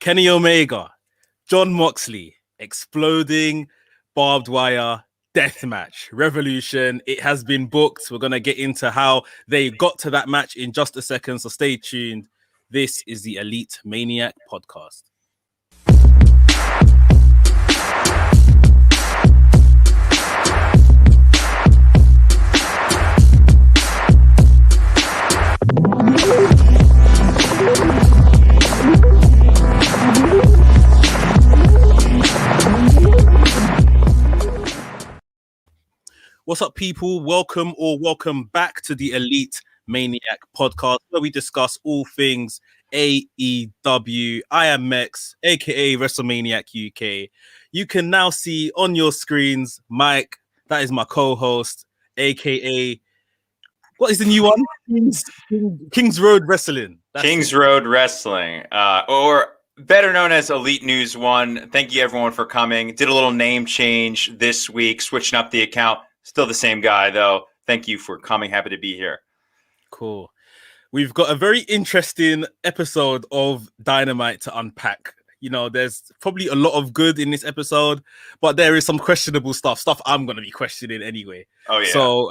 Kenny Omega, Jon Moxley, exploding barbed wire death match, Revolution. It has been booked. We're going to get into how they got to that match in just a second, so stay tuned. This is the Elite Maniac podcast. What's up, people? Welcome back to the Elite Maniac podcast, where we discuss all things AEW. I am Mex, aka WrestleManiac UK. You can now see on your screens Mike, that is my co-host, aka what is the new one? Kings Road Wrestling. Kings Road Wrestling, or better known as Elite News One. Thank you everyone for coming. Did a little name change this week, switching up the account. Still the same guy, though. Thank you for coming. Happy to be here. Cool. We've got a very interesting episode of Dynamite to unpack. You know, there's probably a lot of good in this episode, but there is some questionable stuff I'm going to be questioning anyway. Oh, yeah. So,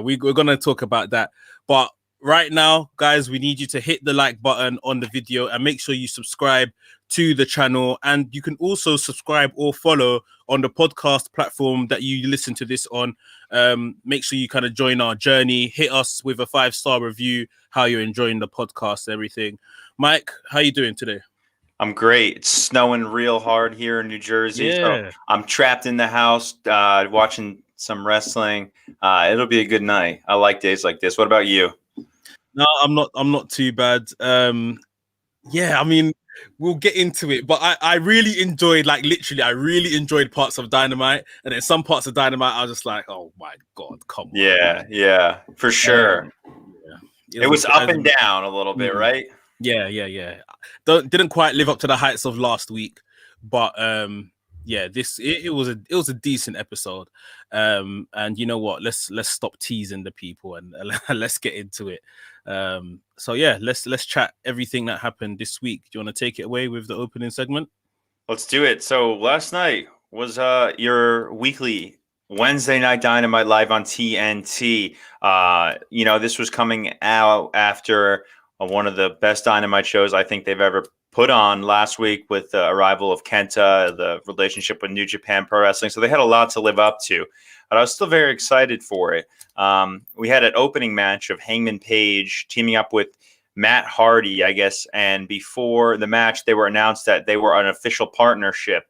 we're going to talk about that. But right now, guys, we need you to hit the like button on the video and make sure you subscribe to the channel. And you can also subscribe or follow on the podcast platform that you listen to this on. Make sure you kind of join our journey. Hit us with a 5-star review, how you're enjoying the podcast, everything. Mike, how you doing today? I'm great. It's snowing real hard here in New Jersey. Yeah. So I'm trapped in the house watching some wrestling. It'll be a good night. I like days like this. What about you? No, I'm not too bad. I mean, we'll get into it, but I really enjoyed, I really enjoyed parts of Dynamite, and then some parts of Dynamite I was just like, oh my god, come on. Yeah, for sure. It was up and down a little bit, right? Yeah. Didn't quite live up to the heights of last week, but it was a decent episode. And you know what? Let's stop teasing the people and let's get into it. Let's chat everything that happened this week. Do you want to take it away with the opening segment? Let's do it. So last night was your weekly Wednesday Night Dynamite live on TNT. This was coming out after one of the best Dynamite shows I think they've ever put on last week with the arrival of Kenta, the relationship with New Japan Pro Wrestling. So they had a lot to live up to, but I was still very excited for it. We had an opening match of Hangman Page teaming up with Matt Hardy, I guess. And before the match, they were announced that they were an official partnership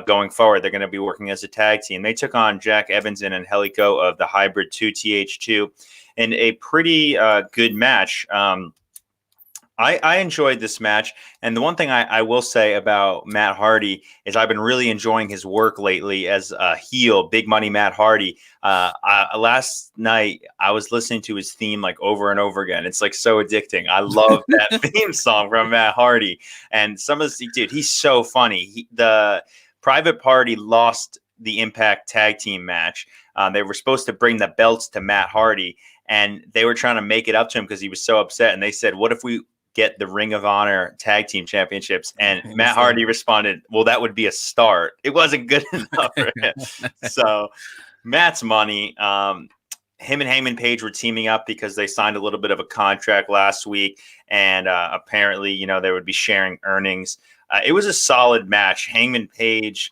going forward. They're going to be working as a tag team. They took on Jack Evans and Angelico of the Hybrid 2 TH2 in a pretty good match. I enjoyed this match, and the one thing I will say about Matt Hardy is I've been really enjoying his work lately as a heel, Big Money Matt Hardy. Last night, I was listening to his theme like over and over again. It's like so addicting. I love that theme song from Matt Hardy, and he's so funny. The Private Party lost the Impact Tag Team match. They were supposed to bring the belts to Matt Hardy, and they were trying to make it up to him because he was so upset. And they said, "What if we get the Ring of Honor Tag Team Championships?" And Matt Hardy responded, "Well, that would be a start." It wasn't good enough for him. So Matt's money. Him and Hangman Page were teaming up because they signed a little bit of a contract last week, and apparently, they would be sharing earnings. It was a solid match. Hangman Page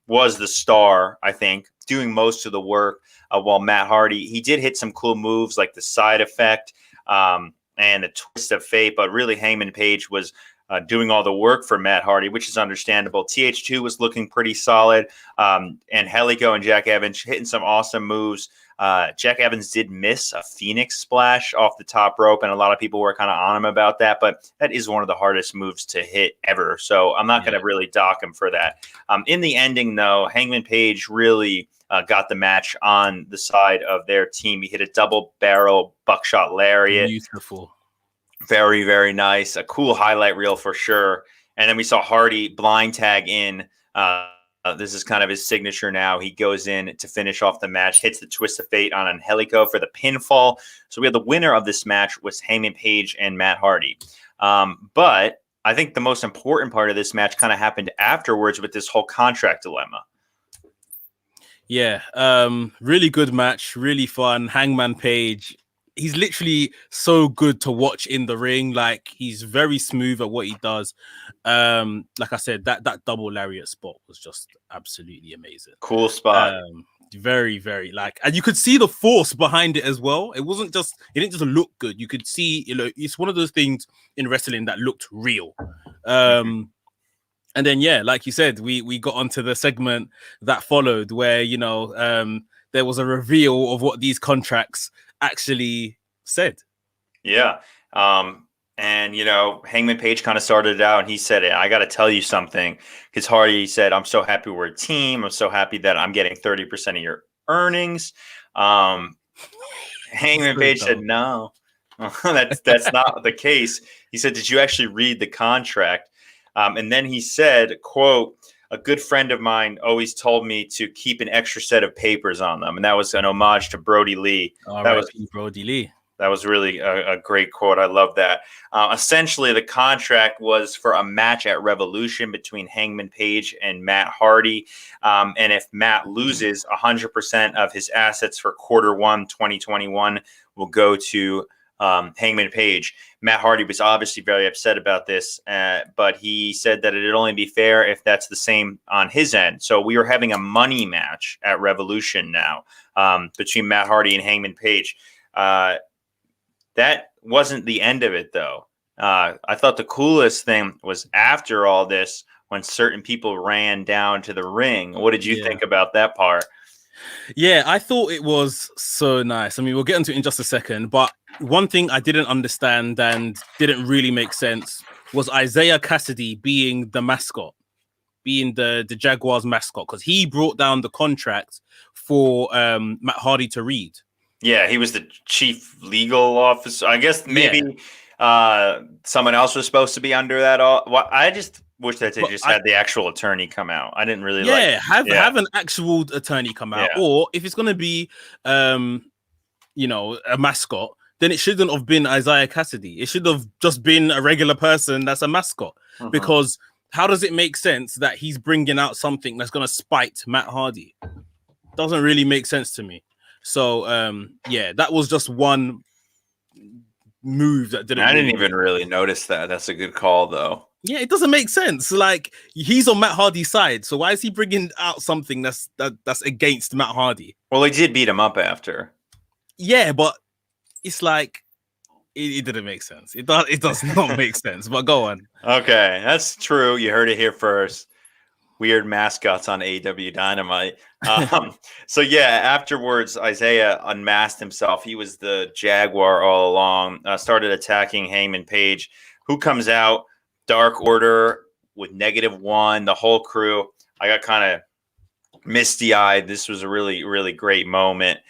was the star, I think, doing most of the work, while Matt Hardy, he did hit some cool moves like the side effect, and a twist of fate, but really Hangman Page was doing all the work for Matt Hardy, which is understandable. TH2 was looking pretty solid, and Angelico and Jack Evans hitting some awesome moves. Jack Evans did miss a Phoenix splash off the top rope, and a lot of people were kind of on him about that, but that is one of the hardest moves to hit ever, so I'm not going to really dock him for that. In the ending, though, Hangman Page really got the match on the side of their team. He hit a double barrel buckshot lariat. Beautiful. Very, very nice. A cool highlight reel for sure. And then we saw Hardy blind tag in. This is kind of his signature now. He goes in to finish off the match, hits the twist of fate on Angelico for the pinfall. So we have the winner of this match was Hangman Page and Matt Hardy. But I think the most important part of this match kind of happened afterwards with this whole contract dilemma. Yeah, really good match, really fun. Hangman Page, he's literally so good to watch in the ring. Like, he's very smooth at what he does. Like I said, that double lariat spot was just absolutely amazing. Cool spot. Very, very, like, and you could see the force behind it as well. It didn't just look good. You could see, it's one of those things in wrestling that looked real. And then, yeah, like you said, we got onto the segment that followed where, there was a reveal of what these contracts actually said. Yeah. And, Hangman Page kind of started it out, and he said, I got to tell you something. Because Hardy said, I'm so happy we're a team. I'm so happy that I'm getting 30% of your earnings. Hangman Page said, no, that's not the case. He said, did you actually read the contract? And then he said, quote, a good friend of mine always told me to keep an extra set of papers on them. And that was an homage to Brody Lee. That was Brody Lee. That was really a great quote. I love that. Essentially, the contract was for a match at Revolution between Hangman Page and Matt Hardy. And if Matt loses, 100% of his assets for Q1 2021 will go to Hangman Page. Matt Hardy was obviously very upset about this, but he said that it'd only be fair if that's the same on his end. So we are having a money match at Revolution now between Matt Hardy and Hangman Page. That wasn't the end of it, though. I thought the coolest thing was after all this, when certain people ran down to the ring. What did you think about that part? Yeah, I thought it was so nice. I mean, we'll get into it in just a second, but one thing I didn't understand and didn't really make sense was Isaiah Cassidy being the mascot, being the Jaguars mascot, because he brought down the contract for Matt Hardy to read. Yeah, he was the chief legal officer. I guess maybe someone else was supposed to be under that. I just wish that they had the actual attorney come out. I didn't really have an actual attorney come out. Or if it's going to be, a mascot, then it shouldn't have been Isaiah Cassidy. It should have just been a regular person that's a mascot. Because how does it make sense that he's bringing out something that's going to spite Matt Hardy? Doesn't really make sense to me. So, that was just one move that didn't. I didn't even really notice that. That's a good call, though. Yeah, it doesn't make sense. Like, he's on Matt Hardy's side, so why is he bringing out something that's against Matt Hardy? Well, he did beat him up after. Yeah, but it's like it didn't make sense. It does not make sense. But go on. Okay, that's true. You heard it here first. Weird mascots on AEW Dynamite. So afterwards, Isaiah unmasked himself. He was the Jaguar all along. Started attacking Hangman Page, who comes out. Dark Order with -1. The whole crew. I got kind of misty-eyed. This was a really, really great moment.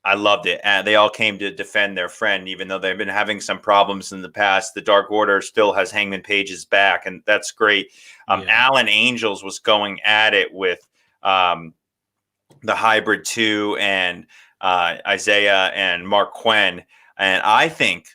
I loved it. And they all came to defend their friend, even though they've been having some problems in the past. The Dark Order still has Hangman Page's back, and that's great. Alan Angels was going at it with the Hybrid 2 and Isaiah and Mark Quinn. And I think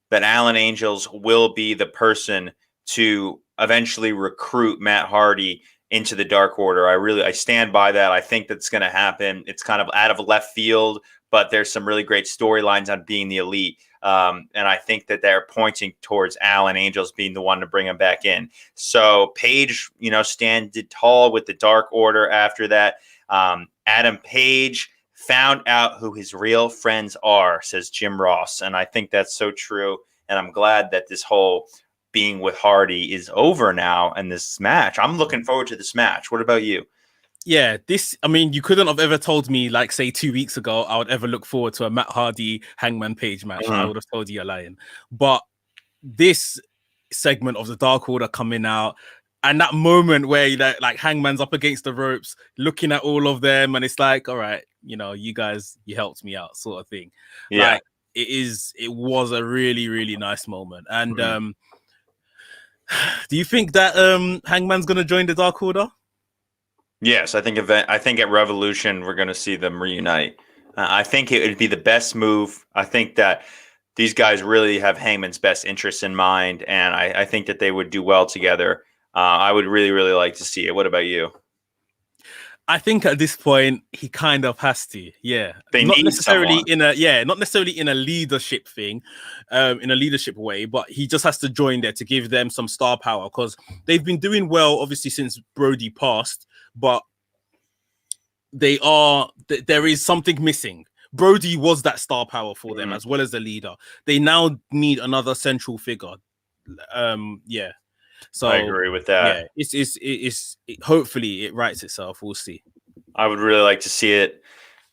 that Alan Angels will be the person to eventually recruit Matt Hardy into the Dark Order. I stand by that. I think that's going to happen. It's kind of out of left field, but there's some really great storylines on being the Elite. And I think that they're pointing towards Alan Angels being the one to bring him back in. So Page, stood tall with the Dark Order after that. Adam Page found out who his real friends are, says Jim Ross. And I think that's so true. And I'm glad that this whole being with Hardy is over now. And this match, I'm looking forward to this match. What about you? Yeah, you couldn't have ever told me, like, say 2 weeks ago, I would ever look forward to a Matt Hardy Hangman Page match. I would have told you you're lying. But this segment of the Dark Order coming out, and that moment where like Hangman's up against the ropes, looking at all of them, and it's like, all right, you guys, you helped me out, sort of thing. Yeah, like, it was a really, really nice moment. And do you think that Hangman's gonna join the Dark Order? Yes, I think at Revolution we're going to see them reunite. I think it would be the best move. I think that these guys really have Hangman's best interests in mind, and I think that they would do well together. I would really, really like to see it. What about you? I think at this point he kind of has to, They not need necessarily someone. not necessarily in a leadership thing, in a leadership way, but he just has to join there to give them some star power because they've been doing well, obviously, since Brody passed, but there is something missing. Brody was that star power for them as well as the leader. They now need another central figure. Yeah. So I agree with that. Yeah, it's hopefully it writes itself. We'll see. I would really like to see it.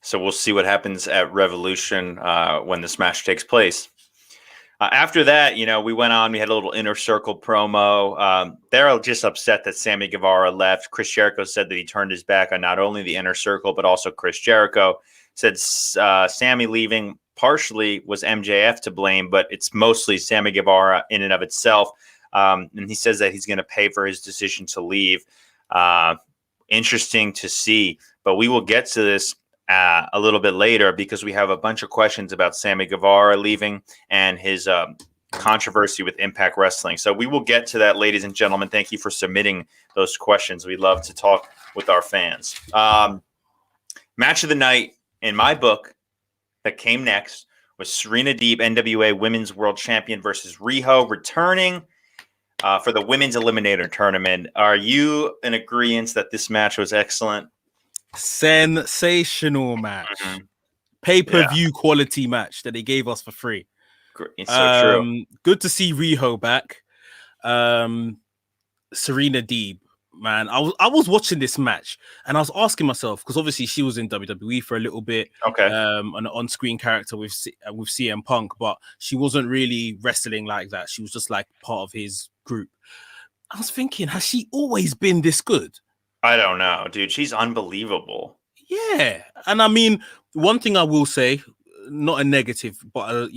So we'll see what happens at Revolution when this match takes place. After that, we went on. We had a little Inner Circle promo. They're just upset that Sammy Guevara left. Chris Jericho said that he turned his back on not only the Inner Circle, but also Chris Jericho. Said Sammy leaving partially was MJF to blame, but it's mostly Sammy Guevara in and of itself. And he says that he's going to pay for his decision to leave. Interesting to see, but we will get to this a little bit later because we have a bunch of questions about Sammy Guevara leaving and his controversy with Impact Wrestling. So we will get to that, ladies and gentlemen. Thank you for submitting those questions. We love to talk with our fans. Match of the night, in my book, that came next was Serena Deeb, NWA Women's World Champion versus Riho, returning for the Women's Eliminator Tournament. Are you in agreement that this match was excellent? Sensational match. Pay-per-view quality match that they gave us for free. It's so true. Good to see Riho back. Serena Deeb, man. I was watching this match and I was asking myself, because obviously she was in WWE for a little bit. Okay. An on-screen character with CM Punk, but she wasn't really wrestling like that. She was just like part of his group. I was thinking, has she always been this good? I don't know, dude. She's unbelievable. Yeah. And I mean, one thing I will say, not a negative, but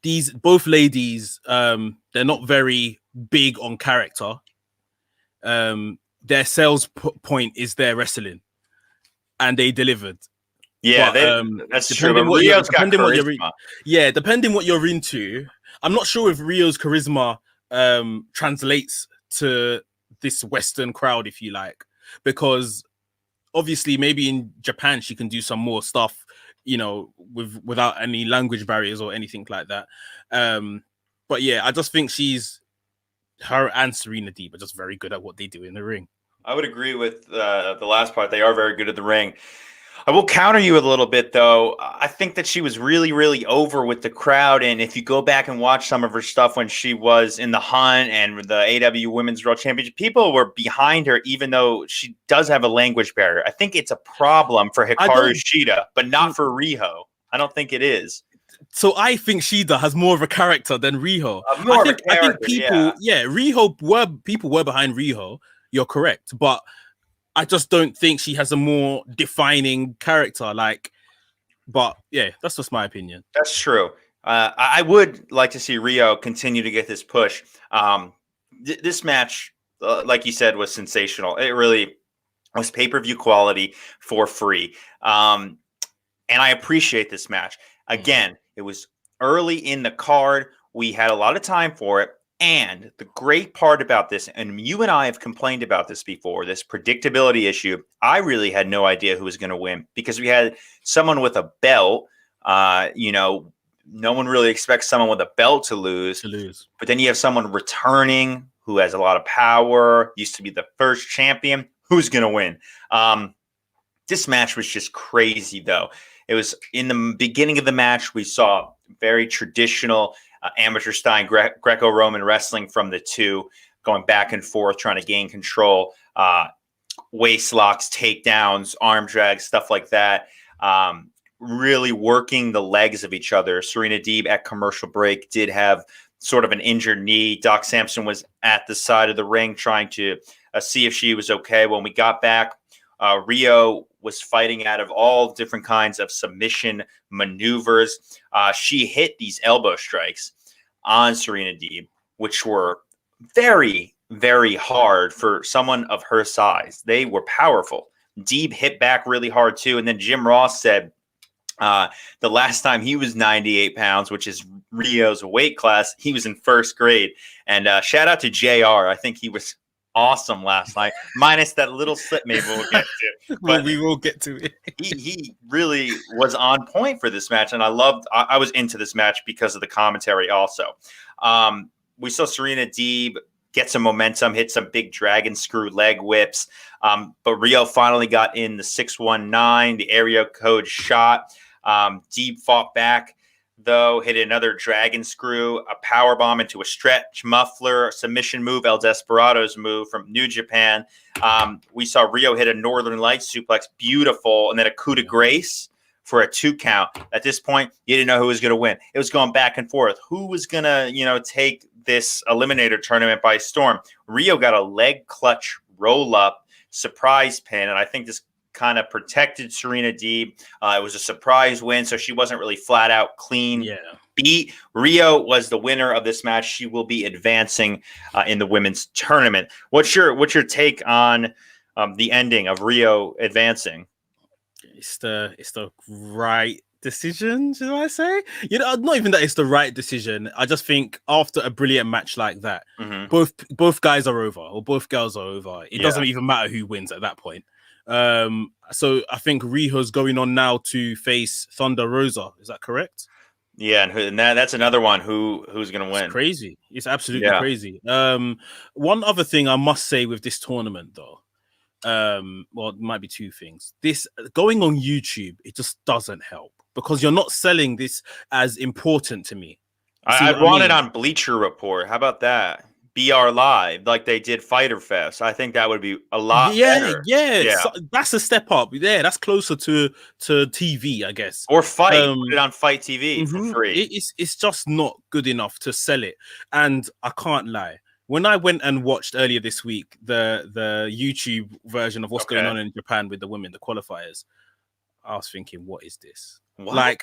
these both ladies, they're not very big on character. Their sales point is their wrestling, and they delivered. Yeah, but, that's true. But Rio's got charisma. Depending what you're into. I'm not sure if Rio's charisma translates to this Western crowd, if you like, because obviously maybe in Japan she can do some more stuff, without any language barriers or anything like that. But yeah, I just think her and Serena Deeb are just very good at what they do in the ring. I would agree with the last part. They are very good at the ring. I will counter you a little bit, though. I think that she was really, really over with the crowd. And if you go back and watch some of her stuff when she was in the Hunt and the AEW Women's World Championship, people were behind her, even though she does have a language barrier. I think it's a problem for Hikaru Shida, but not for Riho. I don't think it is. So I think Shida has more of a character than Riho. I think people, people were behind Riho. You're correct, but I just don't think she has a more defining character. But yeah, that's just my opinion. That's true. I would like to see Riho continue to get this push. This match, like you said, was sensational. It really was pay-per-view quality for free. And I appreciate this match. Again, it was early in the card. We had a lot of time for it. And the great part about this, and you and I have complained about this before, this predictability issue, I really had no idea who was going to win because we had someone with a belt. No one really expects someone with a belt to lose. But then you have someone returning who has a lot of power, used to be the first champion. Who's going to win? This match was just crazy, though. It was in the beginning of the match, we saw very traditional amateur style Greco-Roman wrestling from the two, going back and forth, trying to gain control, waist locks, takedowns, arm drags, stuff like that. Really working the legs of each other. Serena Deeb at commercial break did have sort of an injured knee. Doc Samson was at the side of the ring trying to see if she was okay. When we got back, Riho was fighting out of all different kinds of submission maneuvers. She hit these elbow strikes on Serena Deeb, which were very, very hard for someone of her size. They were powerful. Deeb hit back really hard too. And then Jim Ross said The last time he was 98 pounds, which is Rio's weight class, he was in first grade. And shout out to JR. I think he was awesome last night, minus that little slip maybe we'll get to. Well, we will get to it. he really was on point for this match. And I was into this match because of the commentary also. We saw Serena Deeb get some momentum, hit some big dragon screw leg whips. But Rio finally got in the 619, the area code shot. Deeb fought back, though, hit another dragon screw, a power bomb into a stretch muffler, a submission move, El Desperado's move from New Japan. We saw Rio hit a Northern Lights suplex, beautiful, and then a coup de grace for a 2 count. At this point, you didn't know who was going to win. It was going back and forth. Who was going to, take this eliminator tournament by storm? Rio got a leg clutch roll up surprise pin, and I think this kind of protected Serena Deeb. It was a surprise win, so she wasn't really flat out clean beat. Rio was the winner of this match. She will be advancing in the women's tournament. What's your take on the ending of Rio advancing? It's the right decision, should I say? Not even that it's the right decision. I just think after a brilliant match like that, both guys are over, or both girls are over. It doesn't even matter who wins at that point. So I think Rio's going on now to face Thunder Rosa. Is that correct? Yeah, and that's another one who's going to win. It's crazy. It's absolutely crazy. One other thing I must say with this tournament, though, well, it might be 2 things. This going on YouTube, it just doesn't help because you're not selling this as important to me. I want it on Bleacher Report. How about that? BR Live, like they did Fighter Fest. I think that would be a lot better. Yeah. So that's a step up. Yeah, that's closer to TV, I guess. Or Fight. Put it on Fight TV for free. It's just not good enough to sell it. And I can't lie. When I went and watched earlier this week the YouTube version of what's going on in Japan with the women, the qualifiers, I was thinking, what is this? What? Like,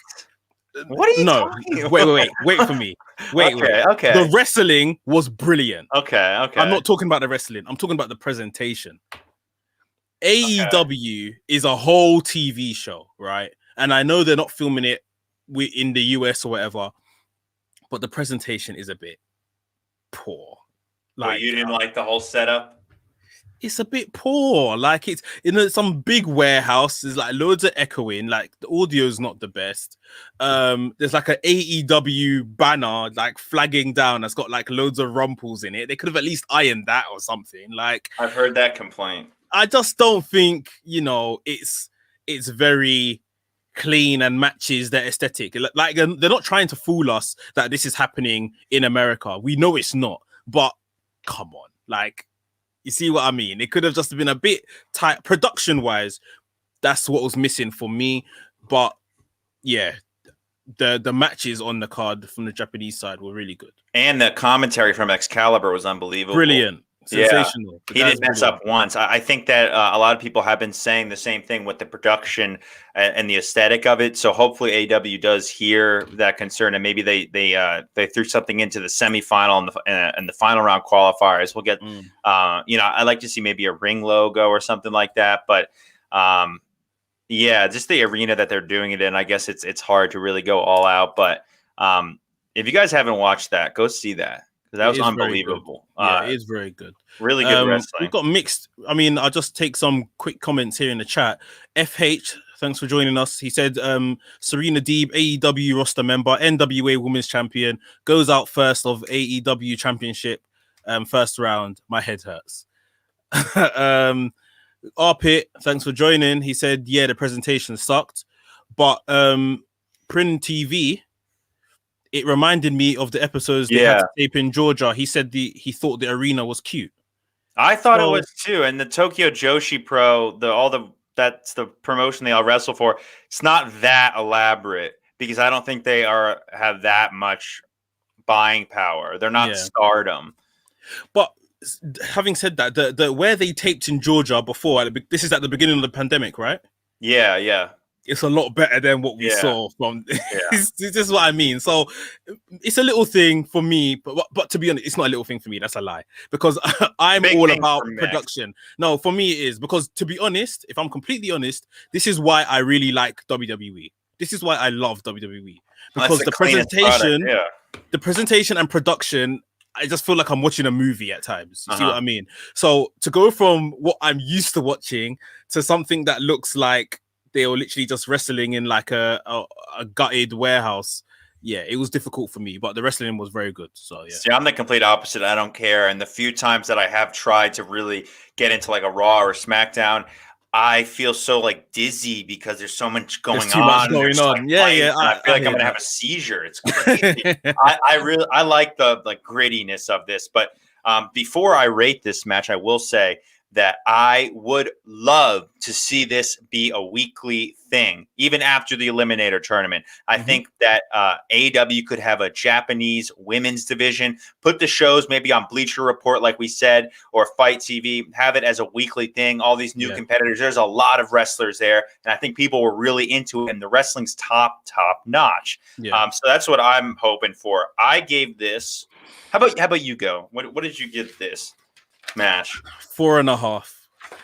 what are you talking about? Wait for me. Wait. The wrestling was brilliant. Okay. I'm not talking about the wrestling. I'm talking about the presentation. AEW is a whole TV show, right? And I know they're not filming it in the US or whatever, but the presentation is a bit poor. Like, you didn't like the whole setup? It's a bit poor. Like, it's in some big warehouse. There's like loads of echoing. Like, the audio's not the best. There's like an AEW banner like flagging down that's got like loads of rumples in it. They could have at least ironed that or something. Like, I've heard that complaint. I just don't think it's very clean and matches their aesthetic. Like, they're not trying to fool us that this is happening in America. We know it's not, but come on, like, you see what I mean? It could have just been a bit tight production wise. That's what was missing for me. But yeah, the matches on the card from the Japanese side were really good, and the commentary from Excalibur was unbelievable. Brilliant. Sensational. He didn't mess up once. I think that a lot of people have been saying the same thing with the production and the aesthetic of it. So hopefully AEW does hear that concern, and maybe they threw something into the semifinal and the final round qualifiers. We'll get, I'd like to see maybe a ring logo or something like that. But just the arena that they're doing it in. I guess it's hard to really go all out. But if you guys haven't watched that, go see that. That was unbelievable. Yeah, it is very good. Really good wrestling. We've got mixed. I mean, I'll just take some quick comments here in the chat. FH, thanks for joining us. He said, Serena Deeb, AEW roster member, NWA Women's Champion, goes out first of AEW Championship, first round. My head hurts. Arpit, thanks for joining. He said, yeah, the presentation sucked. But Prin TV, it reminded me of the episodes they had to tape in Georgia. He said he thought the arena was cute. I thought it was too. And the Tokyo Joshi Pro, that's the promotion they all wrestle for. It's not that elaborate because I don't think they have that much buying power. They're not Stardom. But having said that, the where they taped in Georgia before, this is at the beginning of the pandemic, right? Yeah. It's a lot better than what we saw from. This is what I mean. So it's a little thing for me, but to be honest, it's not a little thing for me. That's a lie because I'm all about production. No, for me it is because to be honest, if I'm completely honest, this is why I really like WWE This is why I love WWE, That's because the cleanest product, the presentation and production, I just feel like I'm watching a movie at times. You see what I mean? So to go from what I'm used to watching to something that looks like they were literally just wrestling in like a gutted warehouse, yeah, it was difficult for me, but the wrestling was very good. So yeah. See, I'm the complete opposite. I don't care. And the few times that I have tried to really get into like a Raw or SmackDown, I feel so like dizzy because there's so much going There's too much going on. Like, Yeah. I feel like I'm gonna have a seizure. It's crazy. I like the like grittiness of this. But before I rate this match, I will say that I would love to see this be a weekly thing, even after the Eliminator tournament. I think that AEW could have a Japanese women's division, put the shows maybe on Bleacher Report, like we said, or Fight TV, have it as a weekly thing. All these new competitors, there's a lot of wrestlers there, and I think people were really into it, and the wrestling's top notch. So that's what I'm hoping for. I gave this. How about you go? What did you give this match? 4.5.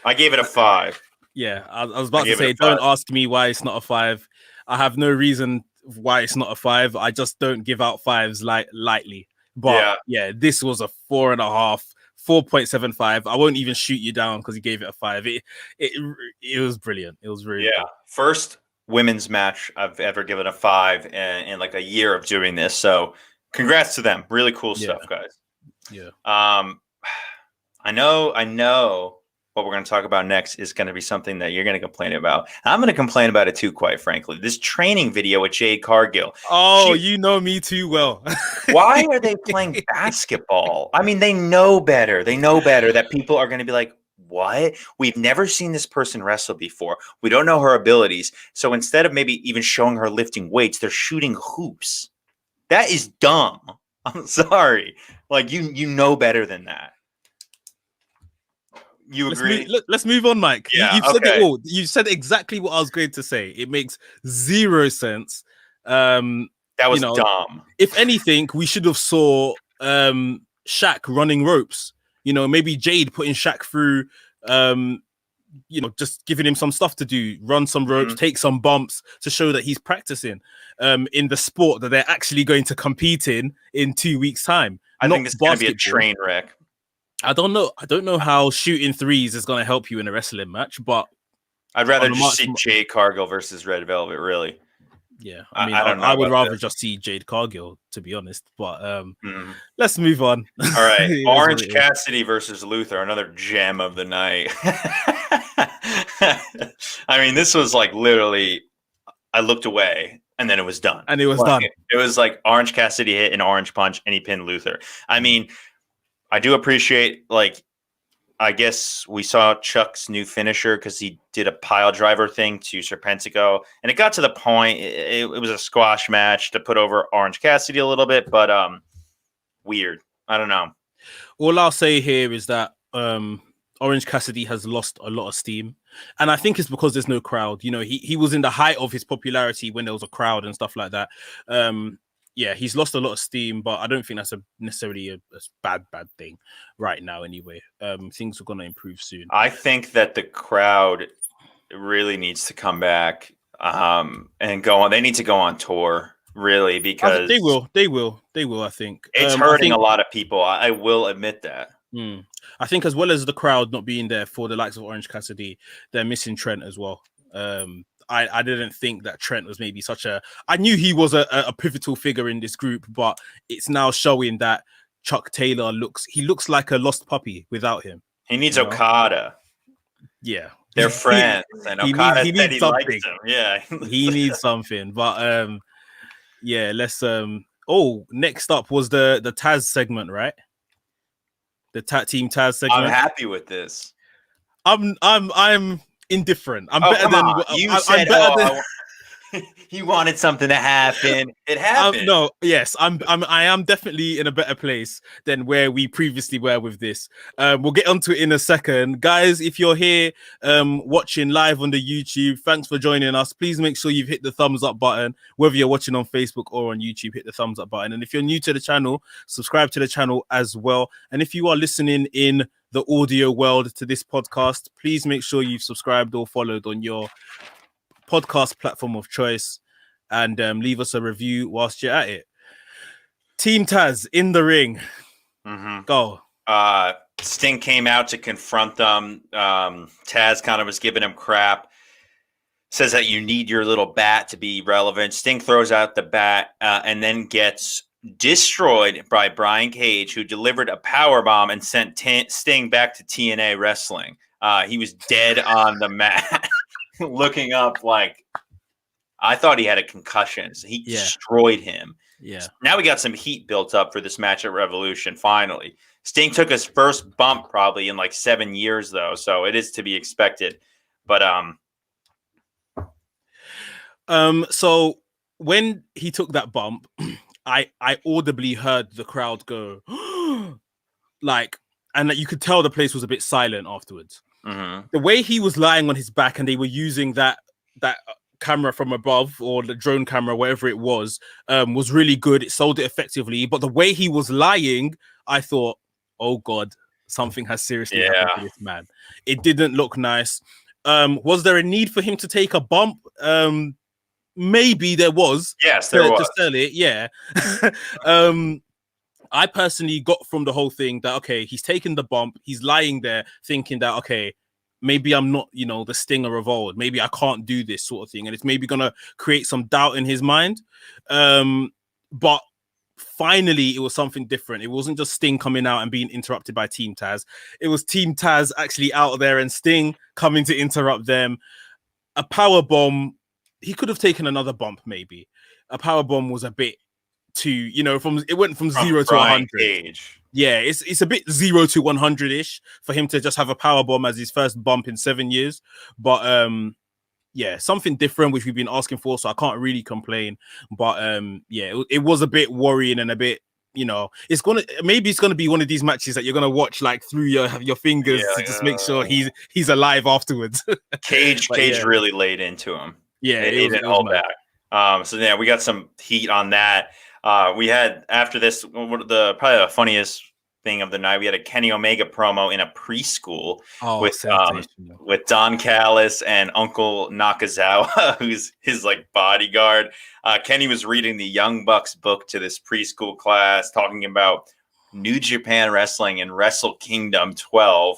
I gave it a 5. Yeah, I was about to say, don't ask me why it's not a 5. I have no reason why it's not a 5. I just don't give out 5s lightly. But yeah, this was a 4.5, 4.75. I won't even shoot you down because you gave it a 5. It was brilliant. It was really good. First women's match I've ever given a 5 in like a year of doing this. So congrats to them. Really cool stuff, guys. Yeah. I know what we're going to talk about next is going to be something that you're going to complain about. I'm going to complain about it too, quite frankly. This training video with Jade Cargill. Oh, you know me too well. Why are they playing basketball? I mean, they know better. They know better that people are going to be like, what? We've never seen this person wrestle before. We don't know her abilities. So instead of maybe even showing her lifting weights, they're shooting hoops. That is dumb. I'm sorry. Like, you know better than that. You agree? Let's move on, Mike. Yeah, You've said it all. You said exactly what I was going to say. It makes zero sense. That was dumb. If anything, we should have saw Shaq running ropes. Maybe Jade putting Shaq through, just giving him some stuff to do, run some ropes, take some bumps to show that he's practicing in the sport that they're actually going to compete in 2 weeks' time. I think this is going to be a train wreck. I don't know how shooting threes is going to help you in a wrestling match, but I'd rather just see Jade Cargill versus Red Velvet, really. Yeah, I mean, I would rather just see Jade Cargill, to be honest. But let's move on. All right, Orange Cassidy versus Luther, another gem of the night. I mean, this was like literally, I looked away and then it was done. And it was done. It was like Orange Cassidy hit an orange punch and he pinned Luther. I mean, I do appreciate, like, I guess we saw Chuck's new finisher because he did a pile driver thing to Serpentico, and it got to the point. It was a squash match to put over Orange Cassidy a little bit, but weird. I don't know. All I'll say here is that Orange Cassidy has lost a lot of steam, and I think it's because there's no crowd. He was in the height of his popularity when there was a crowd and stuff like that. Yeah, he's lost a lot of steam, but I don't think that's necessarily a bad thing right now anyway. Things are going to improve soon. I think that the crowd really needs to come back and go on. They need to go on tour, really, because they will, I think. It's hurting a lot of people. I will admit that. I think as well as the crowd not being there for the likes of Orange Cassidy, they're missing Trent as well. I didn't think that Trent was maybe I knew he was a pivotal figure in this group, but it's now showing that Chuck Taylor looks like a lost puppy without him. He needs Okada. Yeah. They're friends. And Okada he needs something. Likes him. Yeah. He needs something. But yeah, let's next up was the Taz segment, right? The Team Taz segment. I'm happy with this. I'm indifferent. I'm better than you said. You wanted something to happen. It happened. I am definitely in a better place than where we previously were with this. We'll get onto it in a second, guys. If you're here watching live on the YouTube, thanks for joining us. Please make sure you've hit the thumbs up button, whether you're watching on Facebook or on YouTube. Hit the thumbs up button, and if you're new to the channel, subscribe to the channel as well. And if you are listening in the audio world to this podcast, please make sure you've subscribed or followed on your podcast platform of choice. and leave us a review whilst you're at it. Team Taz in the ring. Go. Sting came out to confront them. Taz kind of was giving him crap. Says that you need your little bat to be relevant. Sting throws out the bat and then gets destroyed by Brian Cage, who delivered a powerbomb and sent Sting back to TNA Wrestling. He was dead on the mat, looking up like, I thought he had a concussion. So he destroyed him. Yeah. Now we got some heat built up for this match at Revolution, finally. Sting took his first bump probably in like 7 years, though, so it is to be expected. But so when he took that bump, I audibly heard the crowd go like, and you could tell the place was a bit silent afterwards. The way he was lying on his back and they were using that camera from above, or the drone camera, whatever it was really good. It sold it effectively. But the way he was lying, I thought, oh God, something has seriously happened to this man. It didn't look nice. Was there a need for him to take a bump? Maybe there was. Yes, there was. To sell it, yeah. I personally got from the whole thing that, okay, he's taken the bump. He's lying there thinking that, okay, maybe I'm not, the Stinger of old. Maybe I can't do this sort of thing. And it's maybe going to create some doubt in his mind. But finally, it was something different. It wasn't just Sting coming out and being interrupted by Team Taz. It was Team Taz actually out there and Sting coming to interrupt them. A power bomb. He could have taken another bump, maybe. A power bomb was a bit too, it went from 0 to 100. Cage. Yeah, it's a bit 0 to 100-ish for him to just have a power bomb as his first bump in 7 years. But yeah, something different which we've been asking for, so I can't really complain. But yeah, it was a bit worrying and a bit, it's gonna be one of these matches that you're gonna watch like through your fingers to just make sure he's alive afterwards. Cage really laid into him. Yeah, it didn't hold back. So yeah, we got some heat on that. We had, after this, probably the funniest thing of the night, we had a Kenny Omega promo in a preschool with Don Callis and Uncle Nakazawa, who's his like bodyguard. Kenny was reading the Young Bucks book to this preschool class, talking about New Japan Wrestling and Wrestle Kingdom 12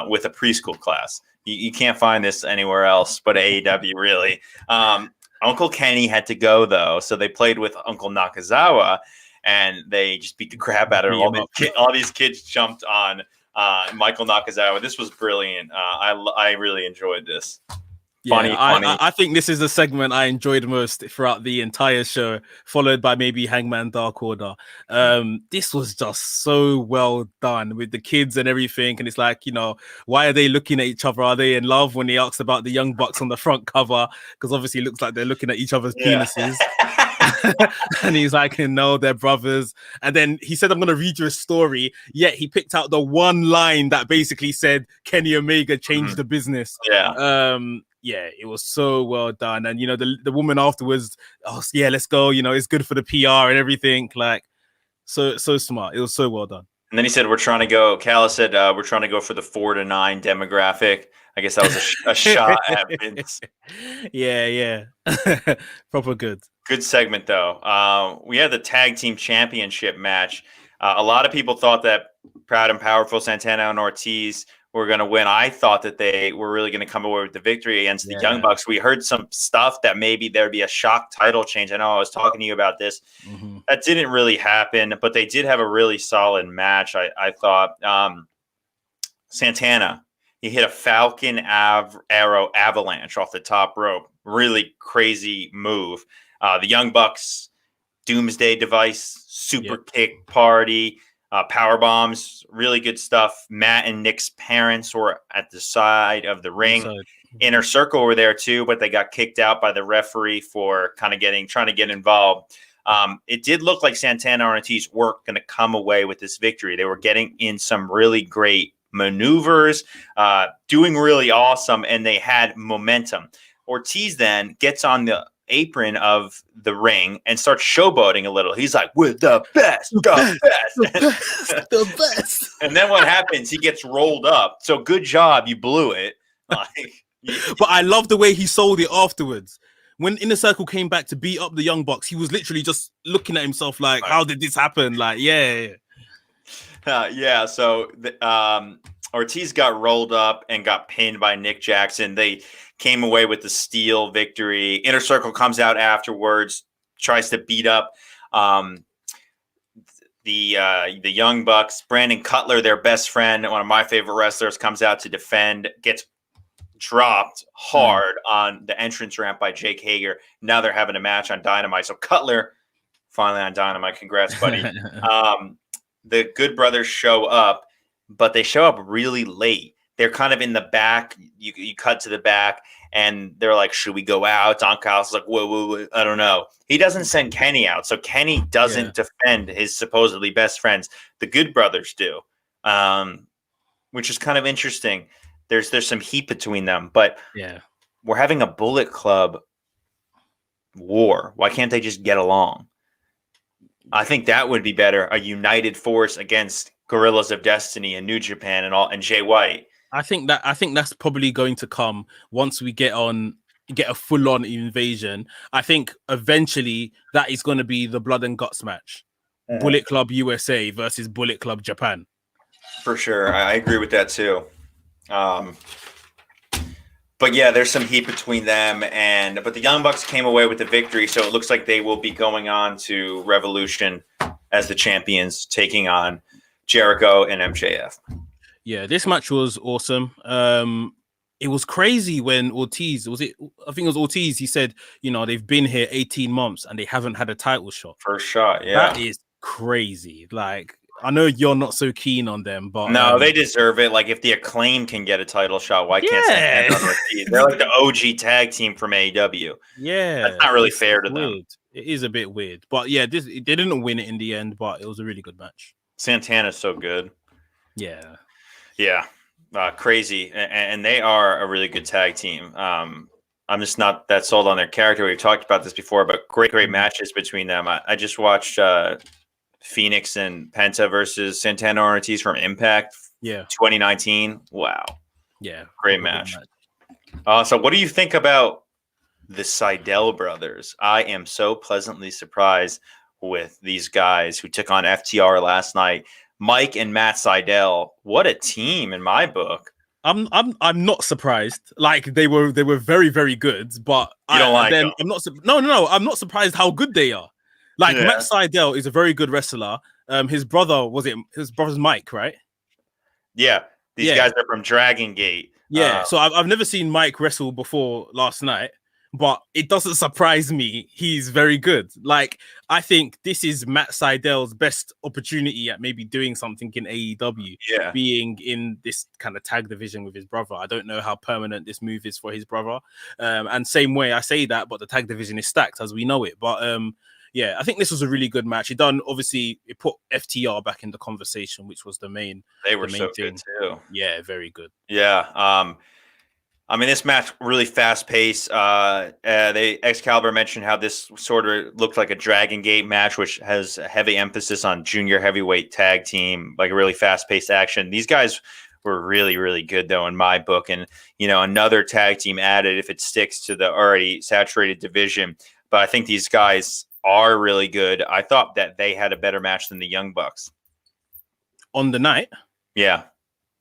with a preschool class. You can't find this anywhere else but AEW, really. Uncle Kenny had to go, though, so they played with Uncle Nakazawa, and they just beat the crap out of him. All these kids jumped on Michael Nakazawa. This was brilliant. I really enjoyed this. Funny. I think this is the segment I enjoyed most throughout the entire show, followed by maybe Hangman Dark Order. This was just so well done with the kids and everything. And it's like, why are they looking at each other? Are they in love? When he asks about the Young Bucks on the front cover, because obviously it looks like they're looking at each other's penises. And he's like, no, they're brothers. And then he said, I'm going to read you a story. Yet he picked out the one line that basically said Kenny Omega changed the business. Yeah, it was so well done. And, the woman afterwards, let's go. It's good for the PR and everything. Like, so smart. It was so well done. And then he said, Callis said, we're trying to go for the 4 to 9 demographic. I guess that was a shot at Vince. Yeah. Proper good. Good segment, though. We had the tag team championship match. A lot of people thought that Proud and Powerful Santana and Ortiz were going to win. I thought that they were really going to come away with the victory against the Young Bucks. We heard some stuff that maybe there'd be a shock title change. I know I was talking to you about this. That didn't really happen, but they did have a really solid match, I thought. Santana, he hit a Falcon Arrow avalanche off the top rope. Really crazy move. The Young Bucks, Doomsday Device, Super Kick Party, power bombs, really good stuff. Matt and Nick's parents were at the side of the ring. Inner Circle were there too, but they got kicked out by the referee for kind of trying to get involved. It did look like Santana and Ortiz weren't going to come away with this victory. They were getting in some really great maneuvers, doing really awesome, and they had momentum. Ortiz then gets on the apron of the ring and starts showboating a little. He's like, we're the best, the best. And then what happens? He gets rolled up. So good job, you blew it. But I love the way he sold it afterwards. when Inner Circle came back to beat up the Young Bucks, he was literally just looking at himself like, how did this happen? Like, yeah. Yeah. So Ortiz got rolled up and got pinned by Nick Jackson. They came away with the steel victory. Inner Circle comes out afterwards, tries to beat up the Young Bucks. Brandon Cutler, their best friend, one of my favorite wrestlers, comes out to defend, gets dropped hard on the entrance ramp by Jake Hager. Now they're having a match on Dynamite. So Cutler finally on Dynamite. Congrats, buddy. The Good Brothers show up, but they show up really late. They're kind of in the back. You cut to the back, and they're like, should we go out? Don Callis is like, whoa, I don't know. He doesn't send Kenny out, so Kenny doesn't defend his supposedly best friends. The Good Brothers do, which is kind of interesting. There's some heat between them, but we're having a Bullet Club war. Why can't they just get along? I think that would be better. A united force against Gorillas of Destiny and New Japan and Jay White. I think that's probably going to come once we get a full-on invasion. I think eventually that is going to be the blood and guts match. Bullet Club USA versus Bullet Club Japan. For sure. I agree with that too. But yeah, there's some heat between them, but the Young Bucks came away with the victory, so it looks like they will be going on to Revolution as the champions, taking on Jericho and MJF. Yeah, this match was awesome. It was crazy when Ortiz, I think it was Ortiz, he said, they've been here 18 months and they haven't had a title shot. First shot, yeah. That is crazy. Like, I know you're not so keen on them, but no, they deserve it. Like, if the Acclaim can get a title shot, why can't Santana on Ortiz? They're like the OG tag team from AEW. Yeah, that's not really fair to weird. them. It is a bit weird, but yeah, they didn't win it in the end, but it was a really good match. Santana's so good. Yeah, crazy, and they are a really good tag team. I'm just not that sold on their character. We've talked about this before, but great matches between them. I just watched Phoenix and Penta versus Santana and Ortiz from Impact. 2019. Wow. Yeah. Great match. So what do you think about the Seidel brothers? I am so pleasantly surprised with these guys who took on FTR last night. Mike and Matt Seidel. What a team in my book. I'm not surprised. Like they were very, very good, but I'm not surprised how good they are. Like Matt Seidel is a very good wrestler. His brother's Mike, right? Yeah. These guys are from Dragon Gate. Yeah. So I've never seen Mike wrestle before last night, but it doesn't surprise me. He's very good. Like, I think this is Matt Seidel's best opportunity at maybe doing something in AEW, being in this kind of tag division with his brother. I don't know how permanent this move is for his brother. And same way I say that, but the tag division is stacked as we know it. But I think this was a really good match. It put FTR back in the conversation, which was the main. They were the main so thing. good too. Yeah, very good. Yeah. I mean, this match really fast paced. Excalibur mentioned how this sort of looked like a Dragon Gate match, which has a heavy emphasis on junior heavyweight tag team, like a really fast paced action. These guys were really, really good though, in my book. And, another tag team added if it sticks to the already saturated division. But I think these guys are really good. I thought that they had a better match than the Young Bucks. On the night? Yeah.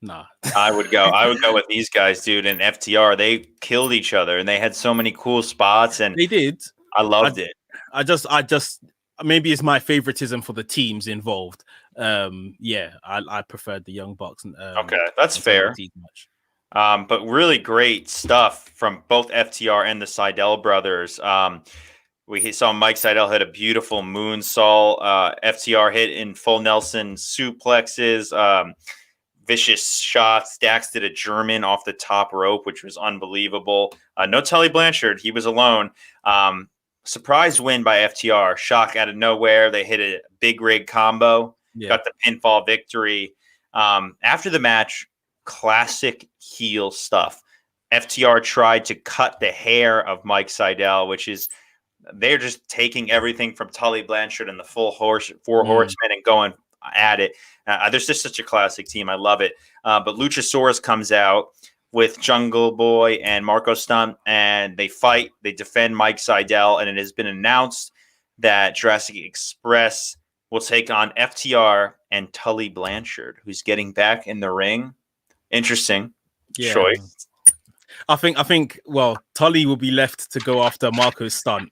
Nah. I would go with these guys, dude. And FTR, they killed each other and they had so many cool spots, and they did. I loved it. I just maybe it's my favoritism for the teams involved. I preferred the Young Bucks. Okay, that's fair. But really great stuff from both FTR and the Seidel brothers. We saw Mike Seidel hit a beautiful moonsault. FTR hit in full Nelson suplexes. Vicious shots. Dax did a German off the top rope, which was unbelievable. No Tully Blanchard. He was alone. Surprise win by FTR. Shock out of nowhere. They hit a big rig combo. Got the pinfall victory. After the match, classic heel stuff. FTR tried to cut the hair of Mike Seidel, which is they're just taking everything from Tully Blanchard and the four horsemen and going at it. There's just such a classic team. I love it. But Luchasaurus comes out. with Jungle Boy and Marco Stunt, and they fight. They defend Mike Seidel, and it has been announced that Jurassic Express will take on FTR and Tully Blanchard, who's getting back in the ring. Interesting choice. I think. Well, Tully will be left to go after Marco's Stunt.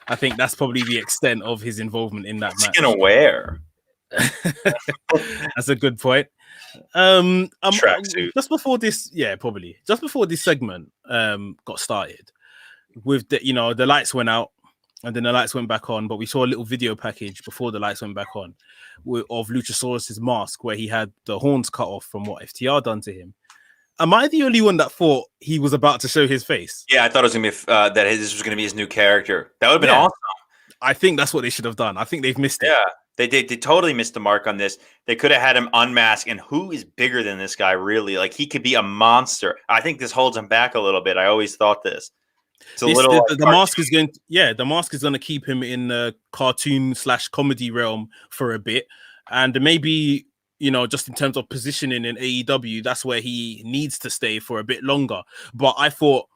I think that's probably the extent of his involvement in that match. What's he gonna wear? That's a good point. Just before this, probably just before this segment got started, with the lights went out and then the lights went back on, but we saw a little video package before the lights went back on of Luchasaurus's mask where he had the horns cut off from what FTR done to him. Am I the only one that thought he was about to show his face? Yeah, I thought it was gonna be this was gonna be his new character. That would have been awesome. I think that's what they should have done. I think they've missed it. Yeah. They totally missed the mark on this. They could have had him unmasked, and who is bigger than this guy, really? Like, he could be a monster. I think this holds him back a little bit. I always thought this. It's a little the mask is going the mask is going to keep him in the cartoon/comedy realm for a bit, and maybe just in terms of positioning in AEW, that's where he needs to stay for a bit longer. But I thought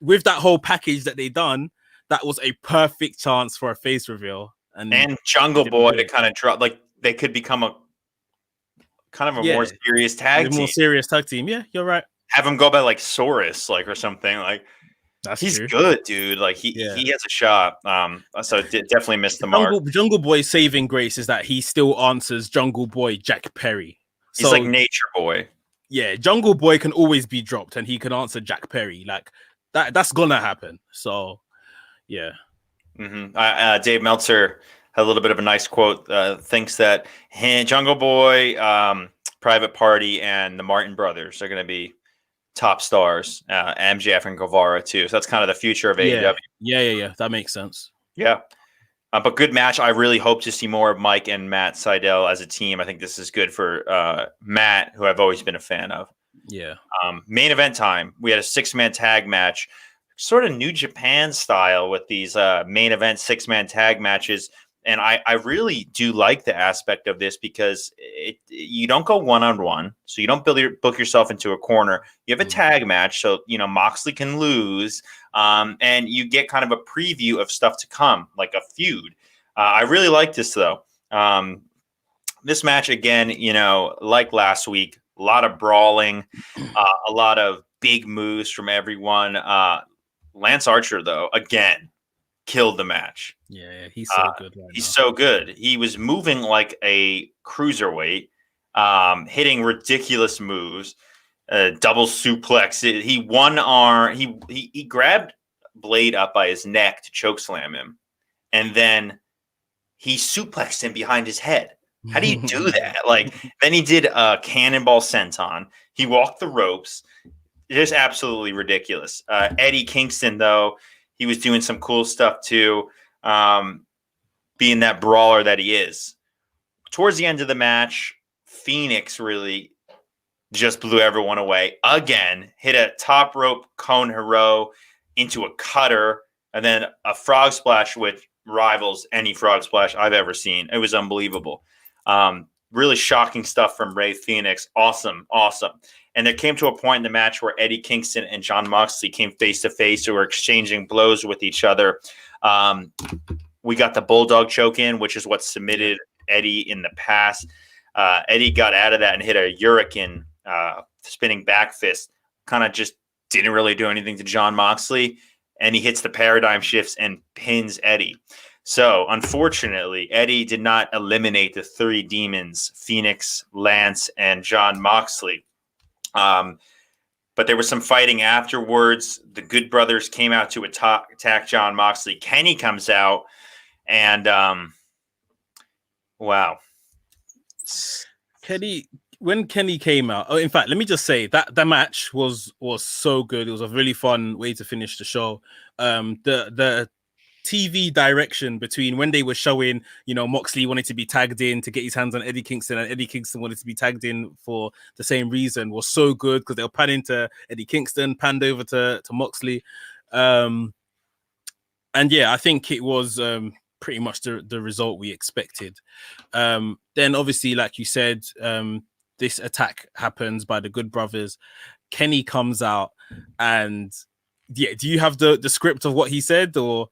with that whole package that they done, that was a perfect chance for a face reveal. And Jungle Boy to kind of drop, like, they could become a kind of a more serious tag team. More serious tag team. Yeah, you're right. Have him go by like Saurus, like, or something. Like, he's true. Good, dude. Like, he has a shot. So definitely missed the mark. Jungle Boy's saving grace is that he still answers Jungle Boy Jack Perry. He's like Nature Boy. Yeah, Jungle Boy can always be dropped, and he can answer Jack Perry. Like that's gonna happen. So, yeah. Mm-hmm. Dave Meltzer had a little bit of a nice quote. Thinks that Jungle Boy, Private Party, and the Martin Brothers are going to be top stars. MJF and Guevara too. So that's kind of the future of AEW. Yeah. That makes sense. Yeah, but good match. I really hope to see more of Mike and Matt Seidel as a team. I think this is good for Matt, who I've always been a fan of. Yeah. Main event time. We had a 6-man tag match. Sort of New Japan style with these main event 6-man tag matches. And I really do like the aspect of this because you don't go one-on-one. So you don't book yourself into a corner. You have a tag match. So, Moxley can lose. And you get kind of a preview of stuff to come, like a feud. I really like this, though. This match, again, like last week, a lot of brawling, a lot of big moves from everyone. Lance Archer, though, again, killed the match. Yeah, he's so good. He's so good. He was moving like a cruiserweight, hitting ridiculous moves, double suplex. He one arm. He grabbed Blade up by his neck to chokeslam him, and then he suplexed him behind his head. How do you do that? Like, then he did a cannonball senton. He walked the ropes. Just absolutely ridiculous. Eddie Kingston, though, he was doing some cool stuff too, being that brawler that he is. Towards the end of the match, Phoenix really just blew everyone away. Again, hit a top rope cone hero into a cutter, and then a frog splash which rivals any frog splash I've ever seen. It was unbelievable. Really shocking stuff from Rey Fenix. Awesome. And there came to a point in the match where Eddie Kingston and Jon Moxley came face to face. They were exchanging blows with each other. We got the bulldog choke in, which is what submitted Eddie in the past. Eddie got out of that and hit a hurricane spinning back fist. Kind of just didn't really do anything to Jon Moxley. And he hits the paradigm shifts and pins Eddie. So, unfortunately, Eddie did not eliminate the 3 demons, Phoenix, Lance, and Jon Moxley. But there was some fighting afterwards. The Good Brothers came out to attack Jon Moxley. Kenny comes out, and wow. When Kenny came out, in fact, let me just say that match was so good. It was a really fun way to finish the show. The TV direction between when they were showing, Moxley wanted to be tagged in to get his hands on Eddie Kingston, and Eddie Kingston wanted to be tagged in for the same reason, was so good because they were panning to Eddie Kingston, panned over to Moxley. And yeah, I think it was pretty much the result we expected. Then obviously, like you said, this attack happens by the Good Brothers. Kenny comes out, and yeah, do you have the script of what he said, or?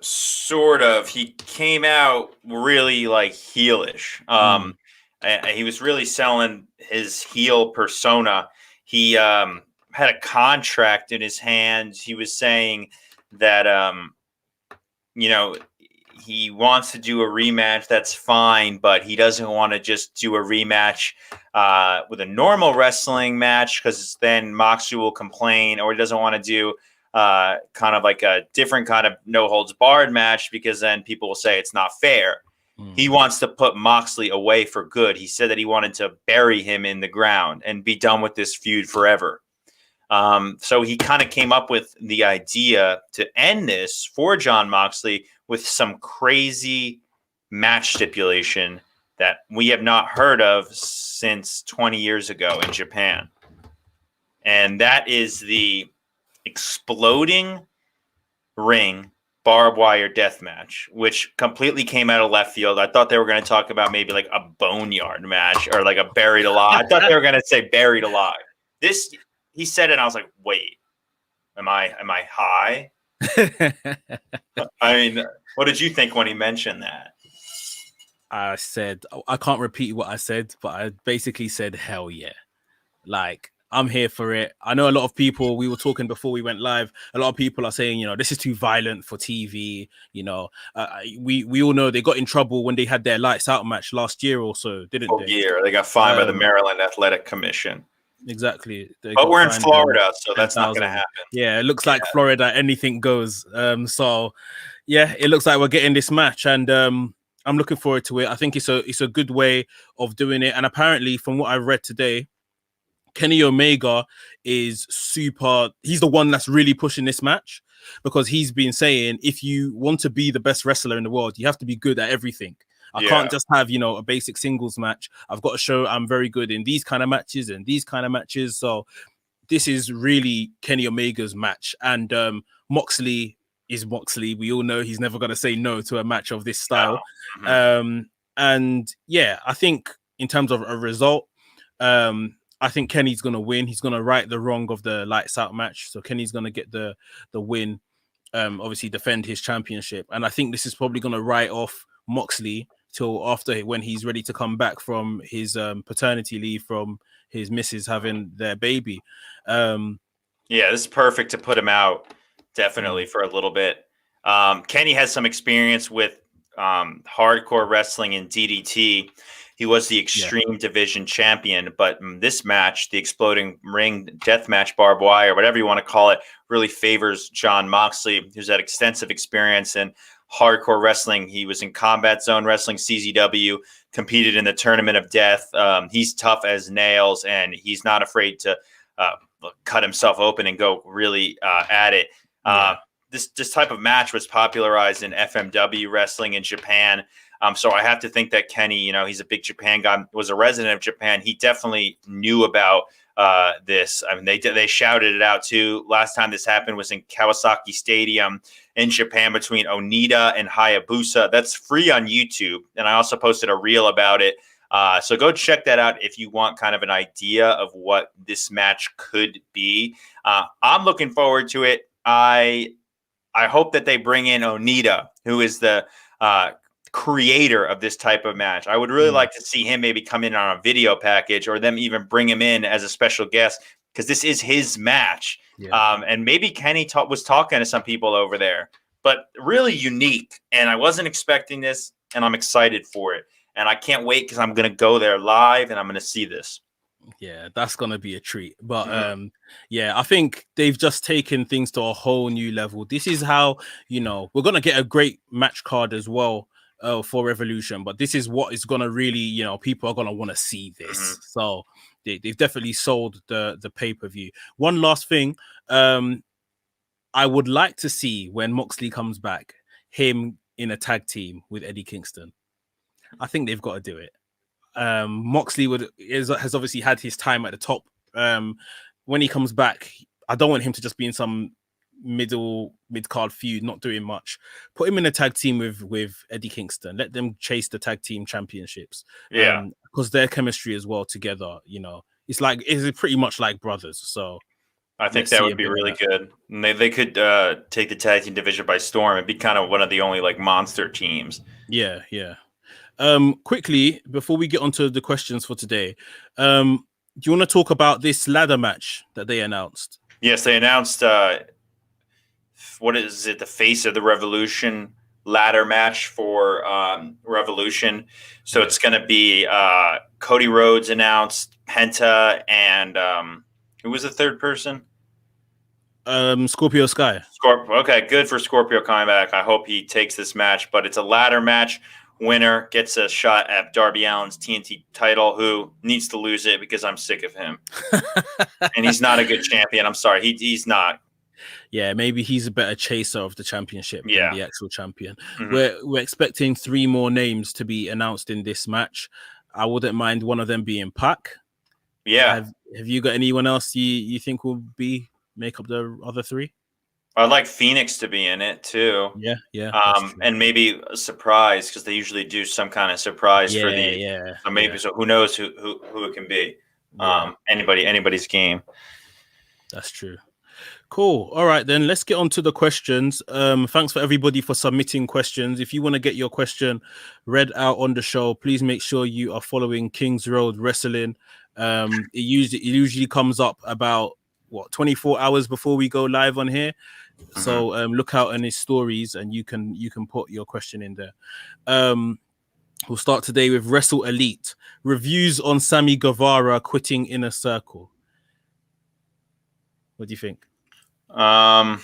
Sort of. He came out really like heelish. He was really selling his heel persona. He had a contract in his hands. He was saying that you know, he wants to do a rematch. That's fine, but he doesn't want to just do a rematch with a normal wrestling match because then Moxley will complain, or he doesn't want to do kind of like a different kind of no holds barred match because then people will say it's not fair. He wants to put Moxley away for good. He said that he wanted to bury him in the ground and be done with this feud forever. So he kind of came up with the idea to end this for Jon Moxley with some crazy match stipulation that we have not heard of since 20 years ago in Japan. And that is the exploding ring barbed wire death match, which completely came out of left field. I thought they were going to talk about maybe like a boneyard match or like a buried alive. I thought they were going to say buried alive. This, he said it, and I was like, wait, am I high? I mean, what did you think when he mentioned that? I said, I can't repeat what I said, but I basically said, hell yeah. Like, I'm here for it. I know a lot of people, we were talking before we went live, a lot of people are saying, this is too violent for TV. We all know they got in trouble when they had their lights out match last year or so, didn't they? Year. They got fined by the Maryland Athletic Commission. Exactly. But we're in Florida, so that's not going to happen. Yeah, it looks like Florida, anything goes. So, yeah, it looks like we're getting this match, and I'm looking forward to it. I think it's a good way of doing it. And apparently, from what I've read today, Kenny Omega is super. He's the one that's really pushing this match because he's been saying, if you want to be the best wrestler in the world, you have to be good at everything. I can't just have, a basic singles match. I've got to show I'm very good in these kind of matches and these kind of matches. So this is really Kenny Omega's match. And Moxley is Moxley. We all know he's never going to say no to a match of this style. And yeah, I think in terms of a result, I think Kenny's going to win. He's going to right the wrong of the lights out match. So Kenny's going to get the win, obviously defend his championship. And I think this is probably going to write off Moxley till after when he's ready to come back from his paternity leave from his missus having their baby. Yeah, this is perfect to put him out definitely for a little bit. Kenny has some experience with hardcore wrestling in DDT. He was the Extreme Division champion, but this match, the exploding ring death match, barbed wire, whatever you want to call it, really favors Jon Moxley, who's had extensive experience in hardcore wrestling. He was in Combat Zone Wrestling, CZW, competed in the Tournament of Death. He's tough as nails, and he's not afraid to cut himself open and go really at it. This type of match was popularized in FMW wrestling in Japan. So I have to think that Kenny, he's a big Japan guy, was a resident of Japan. He definitely knew about this. I mean, they shouted it out too. Last time this happened was in Kawasaki Stadium in Japan between Onita and Hayabusa. That's free on YouTube. And I also posted a reel about it. So go check that out if you want kind of an idea of what this match could be. I'm looking forward to it. I hope that they bring in Onita, who is the creator of this type of match. I would really like to see him maybe come in on a video package, or them even bring him in as a special guest, because this is his match. And maybe Kenny was talking to some people over there, but really unique. And I wasn't expecting this, and I'm excited for it. And I can't wait because I'm going to go there live and I'm going to see this. Yeah, that's going to be a treat. But I think they've just taken things to a whole new level. This is how, we're going to get a great match card as well for Revolution. But this is what is going to really, people are going to want to see this. So they've definitely sold the pay-per-view. One last thing. I would like to see when Moxley comes back, him in a tag team with Eddie Kingston. I think they've got to do it. Moxley has obviously had his time at the top. When he comes back, I don't want him to just be in some mid card feud, not doing much. Put him in a tag team with Eddie Kingston. Let them chase the tag team championships. Yeah, because their chemistry as well together, it's pretty much like brothers. So I think let's that see a would be bit of really that. good. And they could take the tag team division by storm and be kind of one of the only like monster teams. Yeah. Quickly before we get onto the questions for today, do you want to talk about this ladder match that they announced? Yes, they announced what is it? The Face of the Revolution ladder match for Revolution. So it's going to be Cody Rhodes announced, Penta, and who was the third person? Scorpio Sky. Okay, good for Scorpio coming back. I hope he takes this match, but it's a ladder match. Winner gets a shot at Darby Allin's TNT title, who needs to lose it because I'm sick of him. And he's not a good champion. I'm sorry. He's not. Yeah, maybe he's a better chaser of the championship than the actual champion. Mm-hmm. We're expecting 3 more names to be announced in this match. I wouldn't mind one of them being Pac. Yeah. Have you got anyone else you think will make up the other 3? I'd like Phoenix to be in it too. Yeah. And maybe a surprise, because they usually do some kind of surprise for the. Yeah. So maybe so. Who knows who it can be? Yeah. Anybody's game. That's true. Cool. All right, then let's get on to the questions. Thanks for everybody for submitting questions. If you want to get your question read out on the show, please make sure you are following Kings Road Wrestling. It usually comes up about 24 hours before we go live on here. Mm-hmm. So look out on his stories and you can put your question in there. We'll start today with Wrestle Elite. Reviews on Sammy Guevara quitting Inner Circle. What do you think? I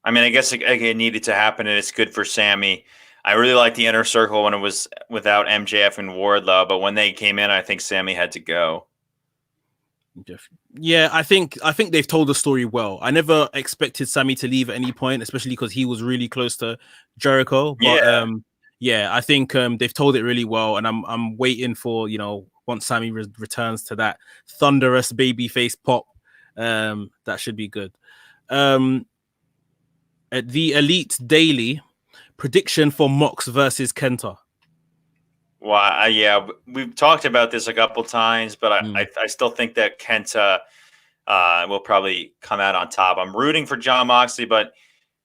mean, I guess it needed to happen, and it's good for Sammy. I really liked the Inner Circle when it was without MJF and Wardlow, but when they came in, I think Sammy had to go. Yeah, I think they've told the story well. I never expected Sammy to leave at any point, especially because he was really close to Jericho. But I think they've told it really well, and I'm waiting for once Sammy returns to that thunderous babyface pop, that should be good. At the Elite Daily, prediction for Mox versus Kenta. Well, yeah, we've talked about this a couple times, but I still think that Kenta will probably come out on top. I'm rooting for Jon Moxley, but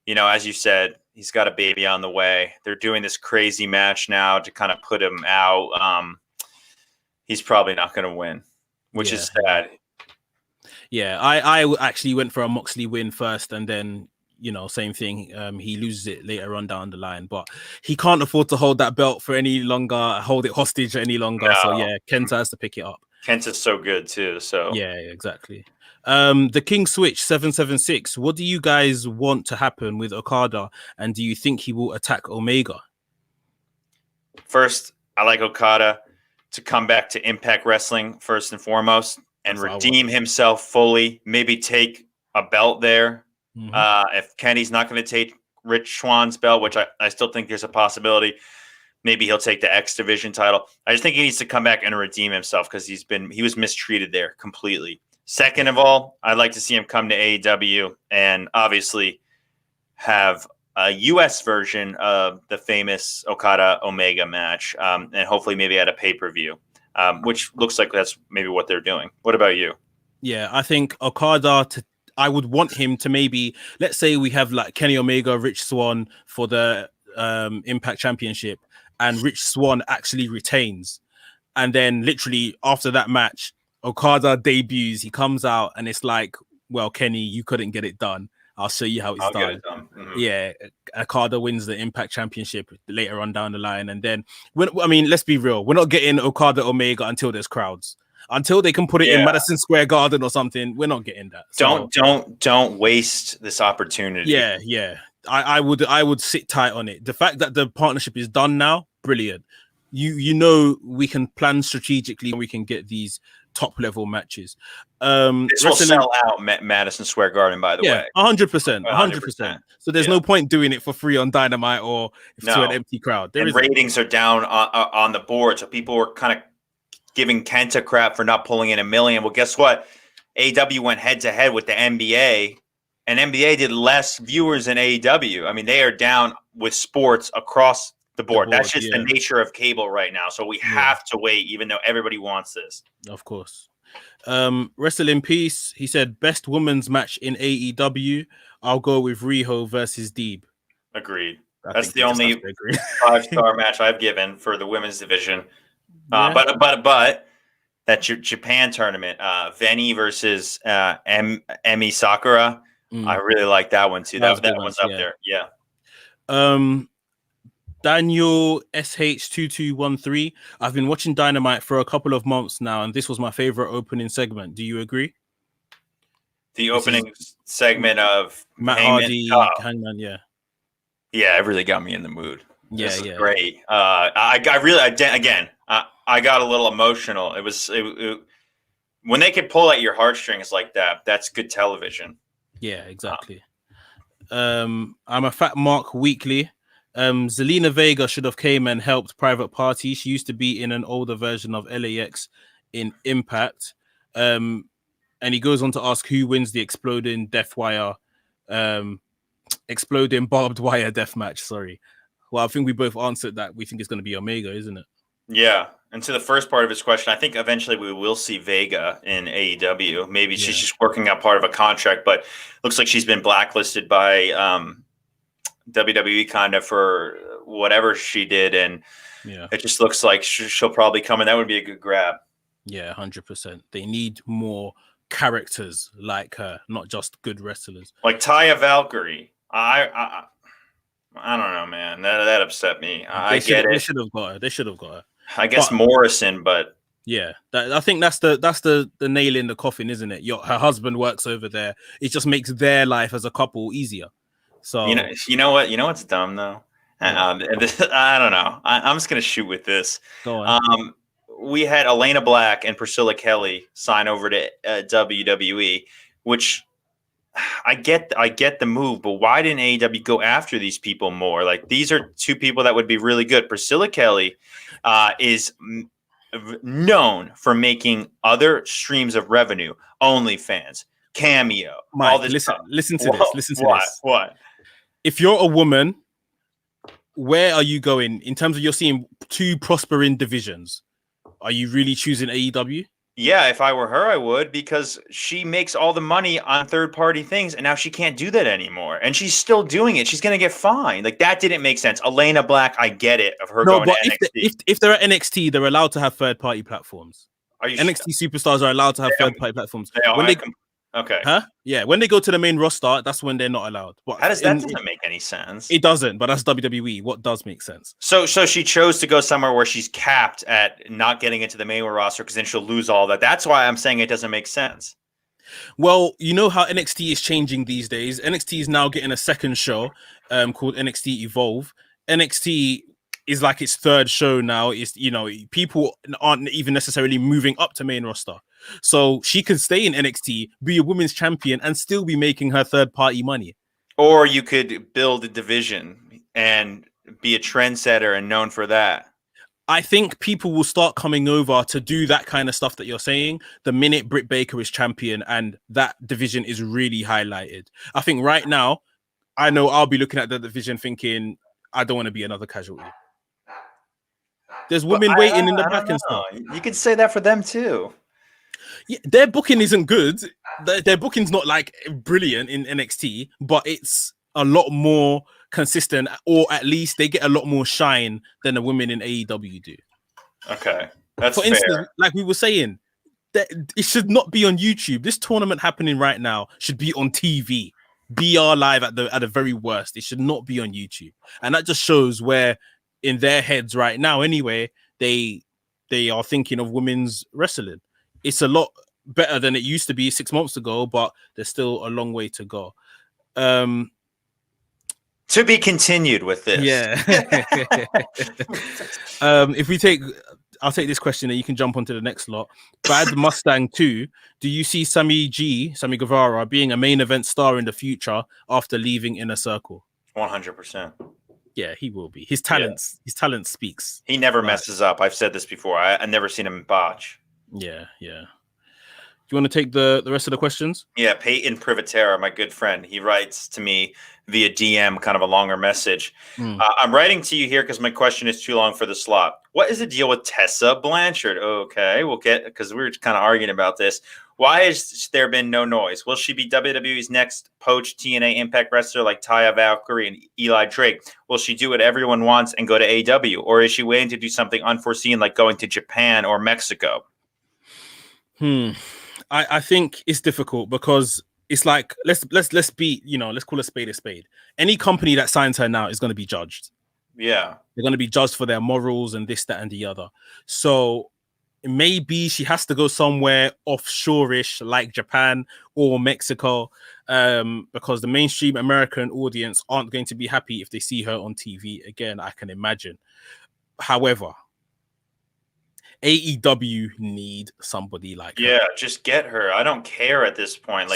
as you said, he's got a baby on the way. They're doing this crazy match now to kind of put him out. He's probably not going to win, which is sad. Yeah, I actually went for a Moxley win first, and then same thing. He loses it later on down the line, but he can't afford to hold that belt for any longer, hold it hostage any longer. No. So yeah, Kenta has to pick it up. Kenta's so good too. So yeah, exactly. The King Switch 776. What do you guys want to happen with Okada, and do you think he will attack Omega? First, I like Okada to come back to Impact Wrestling first and foremost, and redeem himself fully. Maybe take a belt there. Mm-hmm. If Kenny's not going to take Rich Swann's belt, which I still think there's a possibility, maybe he'll take the X Division title. I just think he needs to come back and redeem himself because he was mistreated there completely. Second of all, I'd like to see him come to AEW and obviously have a U.S. version of the famous Okada Omega match, and hopefully maybe at a pay-per-view, which looks like that's maybe what they're doing. What about you? Yeah, I think Okada I would want him to maybe, let's say we have like Kenny Omega, Rich Swann for the Impact Championship, and Rich Swann actually retains. And then literally after that match, Okada debuts, he comes out and it's like, well, Kenny, you couldn't get it done. I'll show you how it's done. Mm-hmm. Yeah, Okada wins the Impact Championship later on down the line. And then, let's be real. We're not getting Okada Omega until there's crowds. Until they can put it in Madison Square Garden or something, we're not getting that. So, don't waste this opportunity. Yeah. I would sit tight on it. The fact that the partnership is done now, brilliant. We can plan strategically and we can get these top level matches. This will sell out Madison Square Garden, by the way. 100%. So there's no point doing it for free on Dynamite or to an empty crowd. Ratings are down on the board, so people were kind of giving Kenta crap for not pulling in $1 million. Well, guess what? AEW went head to head with the NBA, and NBA did less viewers than AEW. I mean, they are down with sports across the board. That's just the nature of cable right now. So we have to wait, even though everybody wants this. Of course. Wrestle in Peace. He said best women's match in AEW. I'll go with Riho versus Deeb. Agreed. That's the only 5-star match I've given for the women's division. But that's your Japan tournament. Veni versus Emi Sakura. I really like that one too. That one's up there. Yeah. Daniel SH2213. I've been watching Dynamite for a couple of months now, and this was my favorite opening segment. Do you agree? The opening segment of Matt Hardy, Hangman, yeah, it really got me in the mood. This is great. I got a little emotional. It was when they could pull at your heartstrings like that. That's good television. Yeah, exactly. I'm a Fat Mark Weekly. Zelina Vega should have came and helped Private Party. She used to be in an older version of LAX in Impact. And he goes on to ask who wins the exploding barbed wire death match. Sorry. Well, I think we both answered that. We think it's going to be Omega, isn't it? Yeah. And to the first part of his question, I think eventually we will see Vega in AEW. Maybe she's just working out part of a contract, but looks like she's been blacklisted by WWE kind of for whatever she did. And it just looks like she'll probably come, and that would be a good grab. Yeah, 100%. They need more characters like her, not just good wrestlers. Like Taya Valkyrie. I don't know, man. That upset me. I get it. They should have got her. I guess Morrison, but yeah, I think that's the nail in the coffin, isn't it? Her husband works over there. It just makes their life as a couple easier. So you know what's dumb though. I don't know. I'm just gonna shoot with this. Go on. We had Elena Black and Priscilla Kelly sign over to WWE, which I get the move, but why didn't AEW go after these people more? Like, these are two people that would be really good. Priscilla Kelly is known for making other streams of revenue, OnlyFans, Cameo, Mike, all this listen to this. What? If you're a woman, where are you going in terms of you're seeing two prospering divisions? Are you really choosing AEW? Yeah, if I were her, I would, because she makes all the money on third-party things, and now she can't do that anymore. And she's still doing it. She's going to get fined. Like, that didn't make sense. Elena Black, I get it, of her going to NXT. If they're at NXT, they're allowed to have third-party platforms. NXT superstars are allowed to have third-party platforms. Okay. Huh? Yeah, when they go to the main roster, that's when they're not allowed. How does that doesn't make any sense? It doesn't, but that's WWE. What does make sense? So she chose to go somewhere where she's capped at not getting into the main roster because then she'll lose all that. That's why I'm saying it doesn't make sense. Well, you know how NXT is changing these days. NXT is now getting a second show called NXT Evolve. NXT is like its third show now. It's, people aren't even necessarily moving up to main roster. So she could stay in NXT, be a women's champion, and still be making her third-party money. Or you could build a division and be a trendsetter and known for that. I think people will start coming over to do that kind of stuff that you're saying the minute Britt Baker is champion and that division is really highlighted. I think right now, I know I'll be looking at the division thinking, I don't want to be another casualty. There's women waiting in the back and stuff. You could say that for them too. Yeah, their booking isn't good. Their booking's not like brilliant in NXT, but it's a lot more consistent, or at least they get a lot more shine than the women in AEW do. Okay, that's for fair. instance, like we were saying, that it should not be on YouTube. This tournament happening right now should be on TV, BR Live at the very worst. It should not be on YouTube, and that just shows where in their heads right now, anyway, they are thinking of women's wrestling. It's a lot better than it used to be 6 months ago, but there's still a long way to go. To be continued with this. Yeah. I'll take this question and you can jump onto the next lot. Bad Mustang 2. Do you see Sammy Guevara, being a main event star in the future after leaving Inner Circle? 100%. Yeah, he will be. His talent speaks. He never messes up. I've said this before. I've never seen him botch. Yeah. you want to take the rest of the questions? Yeah, Peyton Privatera, my good friend, he writes to me via DM, kind of a longer message. I'm writing to you here because my question is too long for the slot. What is the deal with Tessa Blanchard? Okay, we'll get, because we were kind of arguing about this. Why has there been no noise? Will she be WWE's next poached TNA Impact wrestler like Taya Valkyrie and Eli Drake? Will she do what everyone wants and go to AEW? Or is she waiting to do something unforeseen like going to Japan or Mexico? I think it's difficult because it's like let's be, let's call a spade a spade. Any company that signs her now is going to be judged. Yeah, they're going to be judged for their morals and this, that, and the other. So maybe she has to go somewhere offshore-ish like Japan or Mexico, because the mainstream American audience aren't going to be happy if they see her on TV again, I can imagine. However, AEW need somebody like her. Yeah, just get her. I don't care at this point.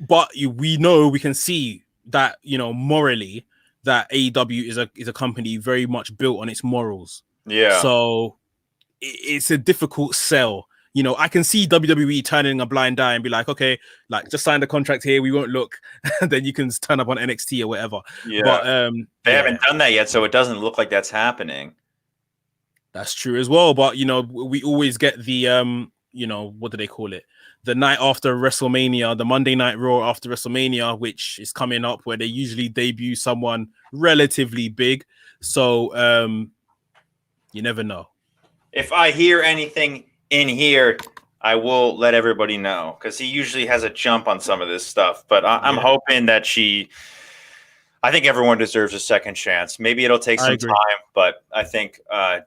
But we can see that, morally, that AEW is a company very much built on its morals. Yeah. So it's a difficult sell. I can see WWE turning a blind eye and be like, okay, like just sign the contract here, we won't look. Then you can turn up on NXT or whatever. Yeah. But they haven't done that yet, so it doesn't look like that's happening. That's true as well. But we always get the what do they call it? The night after WrestleMania, the Monday Night Raw after WrestleMania, which is coming up, where they usually debut someone relatively big. So you never know. If I hear anything in here, I will let everybody know, because he usually has a jump on some of this stuff. But I'm hoping that I think everyone deserves a second chance. Maybe it'll take some time, but I think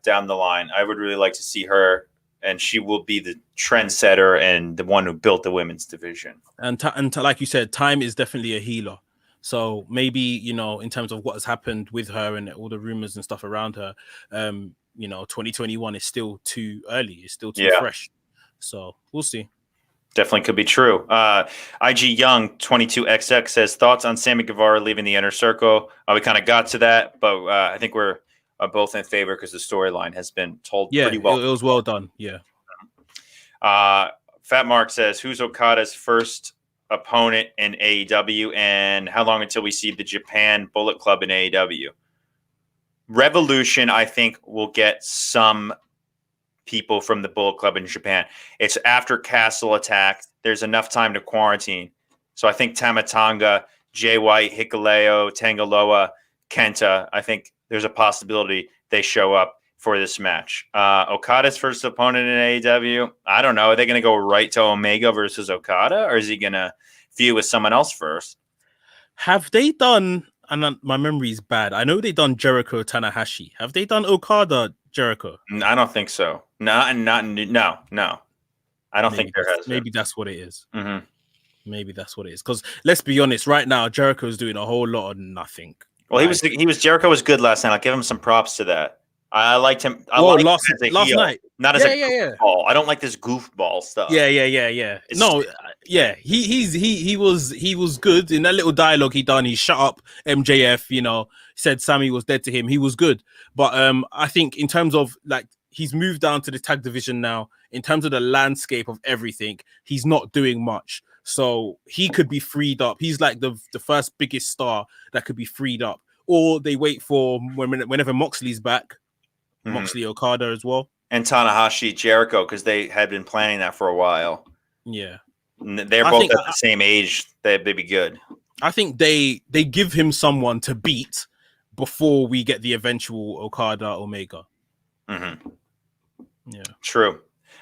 down the line, I would really like to see her, and she will be the trendsetter and the one who built the women's division. And like you said, time is definitely a healer. So maybe, in terms of what has happened with her and all the rumors and stuff around her, 2021 is still too early. It's still too fresh. So we'll see. Definitely could be true. IG Young 22XX says, thoughts on Sammy Guevara leaving the Inner Circle? We kind of got to that, but I think we're both in favor because the storyline has been told pretty well. It was well done. Yeah. Fat Mark says, who's Okada's first opponent in AEW, and how long until we see the Japan Bullet Club in AEW? Revolution, I think, will get some people from the Bullet Club in Japan. It's after Castle Attack. There's enough time to quarantine. So I think Tamatanga, Jay White, Hikuleo, Tangaloa, Kenta, I think there's a possibility they show up for this match. Okada's first opponent in AEW, I don't know. Are they going to go right to Omega versus Okada, or is he going to feud with someone else first? Have they done, and my memory is bad, I know they done Jericho Tanahashi. Have they done Okada Jericho? I don't think so. No. I don't think there has. Maybe that's what it is. Mm-hmm. Maybe that's what it is. Because let's be honest, right now Jericho's doing a whole lot of nothing. Well, Jericho was good last night. I'll give him some props to that. I liked him. Last night, not as a goofball. I don't like this goofball stuff. Yeah. He was good in that little dialogue he done. He shut up MJF. Said Sammy was dead to him. He was good, but I think in terms of like he's moved down to the tag division now. In terms of the landscape of everything, he's not doing much. So he could be freed up. He's like the first biggest star that could be freed up. Or they wait for whenever Moxley's back. Moxley Okada as well, and Tanahashi Jericho, because they had been planning that for a while. Yeah, they're both at the same age. They'd be good. I think they give him someone to beat before we get the eventual Okada Omega. Mm-hmm. Yeah, true.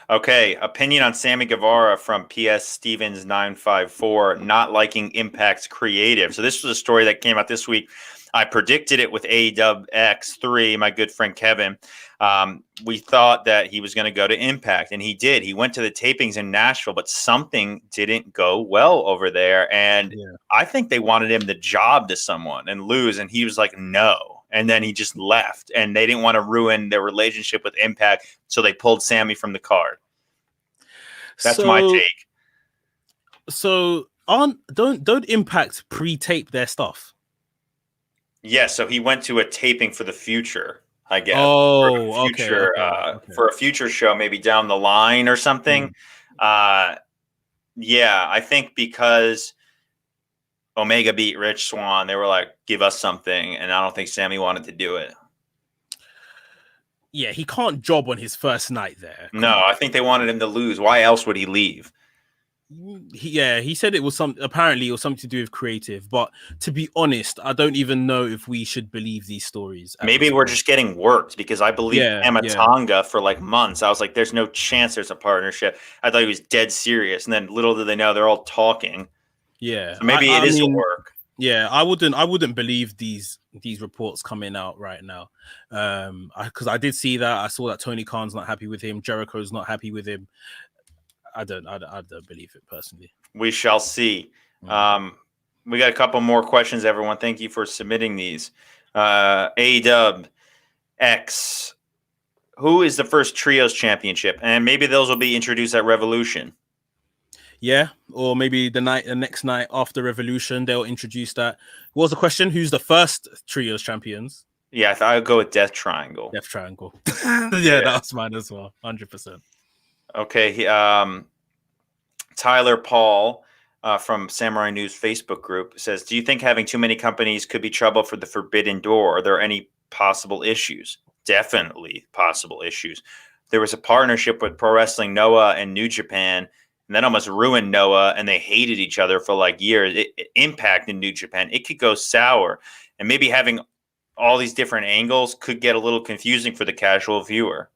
Okay, opinion on Sammy Guevara from PS Stevens 954 not liking Impact's creative. So this was a story that came out this week. I predicted it with AEW X3, my good friend Kevin. We thought that he was going to go to Impact, and he did. He went to the tapings in Nashville, but something didn't go well over there. And I think they wanted him to job to someone and lose, and he was like, no. And then he just left, and they didn't want to ruin their relationship with Impact, so they pulled Sammy from the card. That's my take. So don't Impact pre-tape their stuff? Yeah, so he went to a taping for the future, I guess. Oh, for a future show, maybe down the line or something. Yeah, I think because Omega beat Rich Swann, they were like, give us something. And I don't think Sammy wanted to do it. Yeah, he can't job on his first night there. No, I think they wanted him to lose. Why else would he leave? He said it was apparently it was something to do with creative, but to be honest, I don't even know if we should believe these stories. Maybe we're just getting worked, because I believe Amatonga for like months. I was like, there's no chance there's a partnership. I thought he was dead serious. And then little did they know they're all talking. Yeah. So maybe it is a work. Yeah, I wouldn't believe these reports coming out right now. Because I did see that. I saw that Tony Khan's not happy with him, Jericho's not happy with him. I don't believe it personally. We shall see. We got a couple more questions, everyone. Thank you for submitting these. AW X, who is the first Trios Championship? And maybe those will be introduced at Revolution. Yeah, or maybe the next night after Revolution, they'll introduce that. What was the question? Who's the first Trios champions? Yeah, I thought I would go with Death Triangle. Death Triangle. yeah, that's mine as well. 100%. Okay. Tyler Paul from Samurai News Facebook group says, do you think having too many companies could be trouble for the Forbidden Door? Are there any possible issues? Definitely possible issues. There was a partnership with Pro Wrestling Noah and New Japan, and that almost ruined Noah, and they hated each other for like years. It impacted New Japan. It could go sour, and maybe having all these different angles could get a little confusing for the casual viewer.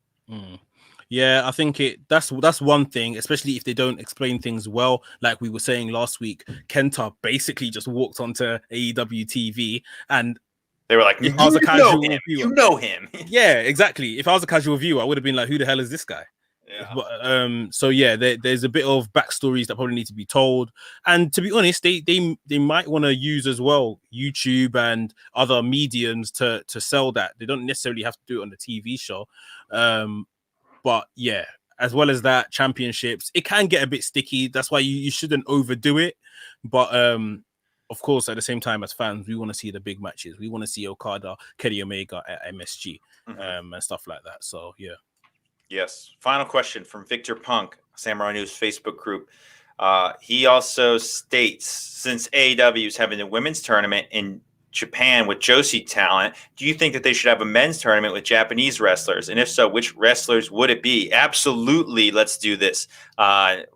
Yeah, I think that's one thing, especially if they don't explain things well. Like we were saying last week, Kenta basically just walked onto AEW TV, and they were like, if I was a casual viewer, you know him. Yeah, exactly. If I was a casual viewer, I would have been like, who the hell is this guy? Yeah. But, so yeah, there's a bit of backstories that probably need to be told, and to be honest, they might want to use as well YouTube and other mediums to sell that. They don't necessarily have to do it on the TV show. But yeah, as well as that, championships, it can get a bit sticky. That's why you shouldn't overdo it. But of course, at the same time, as fans, we want to see the big matches. We want to see Okada, Kenny Omega at MSG, and stuff like that. So yeah. Yes. Final question from Victor Punk, Samurai News Facebook group. He also states, since AEW is having a women's tournament in Japan with Joshi talent, do you think that they should have a men's tournament with Japanese wrestlers? And if so, which wrestlers would it be? Absolutely. Let's do this.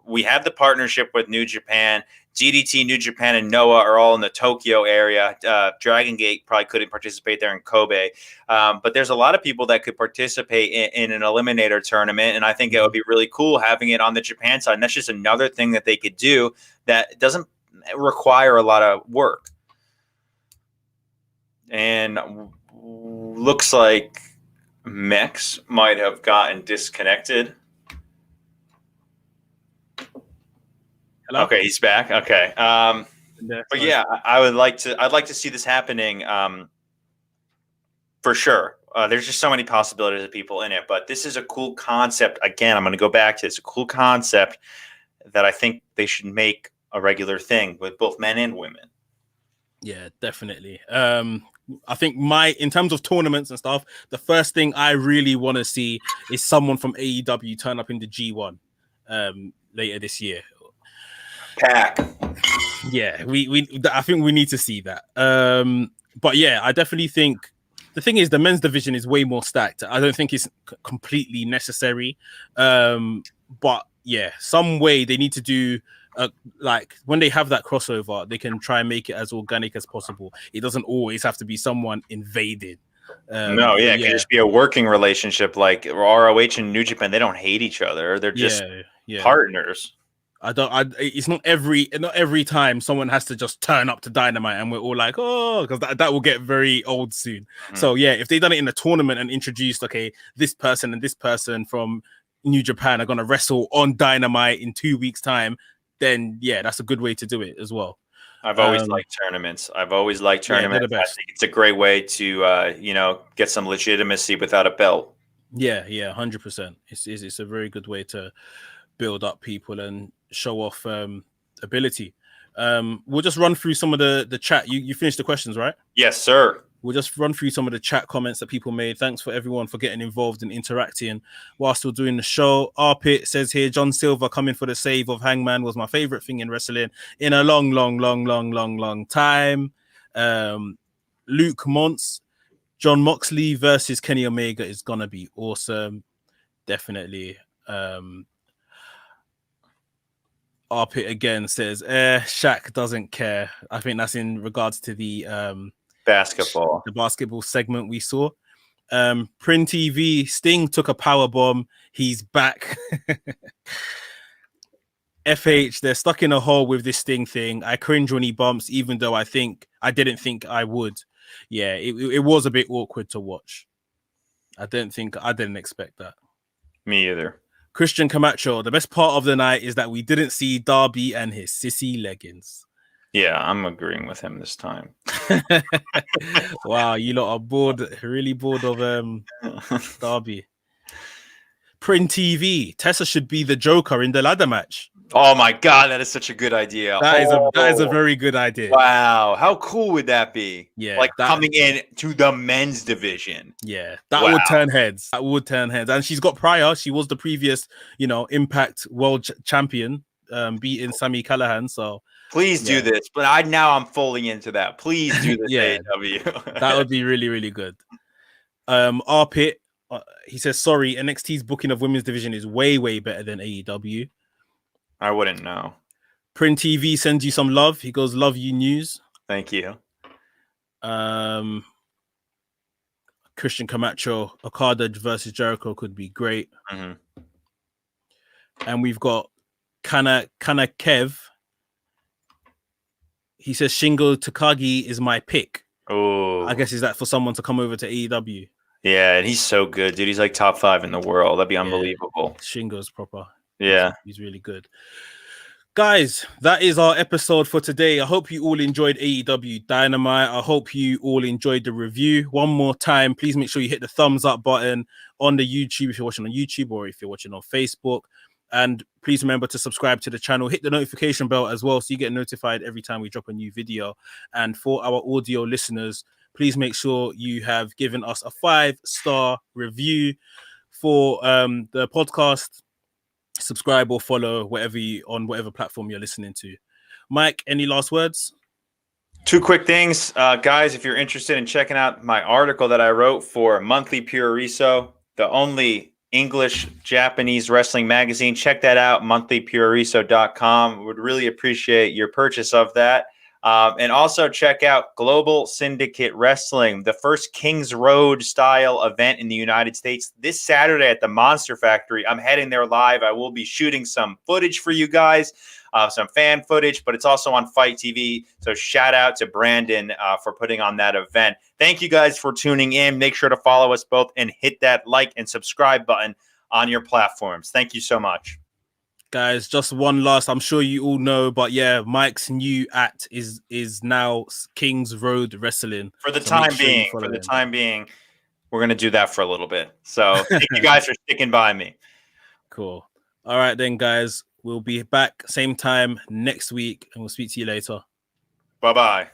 We have the partnership with New Japan. GDT, New Japan, and Noah are all in the Tokyo area. Dragon Gate probably couldn't participate there in Kobe. But there's a lot of people that could participate in an eliminator tournament. And I think it would be really cool having it on the Japan side. And that's just another thing that they could do that doesn't require a lot of work. And looks like Mex might have gotten disconnected. Hello? Okay, he's back. Okay. But yeah, I'd like to see this happening for sure. There's just so many possibilities of people in it, but this is a cool concept. Again, I'm going to go back to this. A cool concept that I think they should make a regular thing with both men and women. Yeah, definitely. I think in terms of tournaments and stuff, the first thing I really want to see is someone from AEW turn up in the G1 later this year. Pack. Yeah, I think we need to see that. But yeah, I definitely think the thing is the men's division is way more stacked. I don't think it's completely necessary. But yeah, some way they need to do like when they have that crossover, they can try and make it as organic as possible. It doesn't always have to be someone invaded. It can just be a working relationship. Like ROH and New Japan, they don't hate each other. They're just partners. It's not every time someone has to just turn up to Dynamite and we're all like, oh, because that will get very old soon. So yeah, if they done it in a tournament and introduced, okay, this person and this person from New Japan are gonna wrestle on Dynamite in 2 weeks' time, then yeah, that's a good way to do it as well. I've always liked tournaments. I think it's a great way to get some legitimacy without a belt. Yeah, 100%. It's a very good way to build up people and show off ability. We'll just run through some of the chat. You finished the questions, right? Yes, sir. we'll just run through some of the chat comments that people made. Thanks for everyone for getting involved and interacting while still doing the show. Arpit says here, John Silver coming for the save of Hangman was my favorite thing in wrestling in a long time. Luke Montz, Jon Moxley versus Kenny Omega is gonna be awesome. Definitely. Arpit again says, Shaq doesn't care. I think that's in regards to the basketball segment we saw. Prin TV, Sting took a power bomb. He's back. FH, they're stuck in a hole with this Sting thing. I cringe when he bumps, even though I didn't think I would. Yeah, it was a bit awkward to watch. I didn't expect that. Me either. Christian Camacho, the best part of the night is that we didn't see Darby and his sissy leggings. Yeah, I'm agreeing with him this time. Wow, you lot are bored, really bored of Darby. Prin TV, Tessa should be the Joker in the ladder match. Oh my God, that is such a good idea. That is a very good idea. Wow, how cool would that be? Yeah, like coming in to the men's division. Yeah, that would turn heads. And she's got prior. She was the previous, Impact World Champion, beating Sami Callihan. So please do this. But I'm fully into that. Please do this. AEW. That would be really, really good. Arpit, he says, sorry, NXT's booking of women's division is way, way better than AEW. I wouldn't know. Prin TV sends you some love. He goes, love you news. Thank you. Christian Camacho, Okada versus Jericho could be great. Mm-hmm. And we've got Kana Kev. He says Shingo Takagi is my pick. Oh, I guess is that for someone to come over to AEW? Yeah, and he's so good, dude. He's like top 5 in the world. That'd be unbelievable. Shingo's proper. Yeah, he's really good. Guys, that is our episode for today. I hope you all enjoyed AEW Dynamite. I hope you all enjoyed the review. One more time, please make sure you hit the thumbs up button on the YouTube if you're watching on YouTube or if you're watching on Facebook. And please remember to subscribe to the channel. Hit the notification bell as well so you get notified every time we drop a new video. And for our audio listeners, please make sure you have given us a 5-star review for the podcast. Subscribe or follow on whatever platform you're listening to. Mike, any last words? 2 quick things, guys. If you're interested in checking out my article that I wrote for Monthly Pure Riso, the only English Japanese wrestling magazine, check that out, monthlypureriso.com. Would really appreciate your purchase of that. And also check out Global Syndicate Wrestling, the first Kings Road style event in the United States, this Saturday at the Monster Factory. I'm heading there live. I will be shooting some footage for you guys, some fan footage, but it's also on Fight TV. So shout out to Brandon for putting on that event. Thank you guys for tuning in. Make sure to follow us both and hit that like and subscribe button on your platforms. Thank you so much. Guys, just one last, I'm sure you all know, but yeah, Mike's new act is now Kings Road Wrestling. For the time being, we're going to do that for a little bit. So thank you guys for sticking by me. Cool. All right then, guys, we'll be back same time next week and we'll speak to you later. Bye-bye.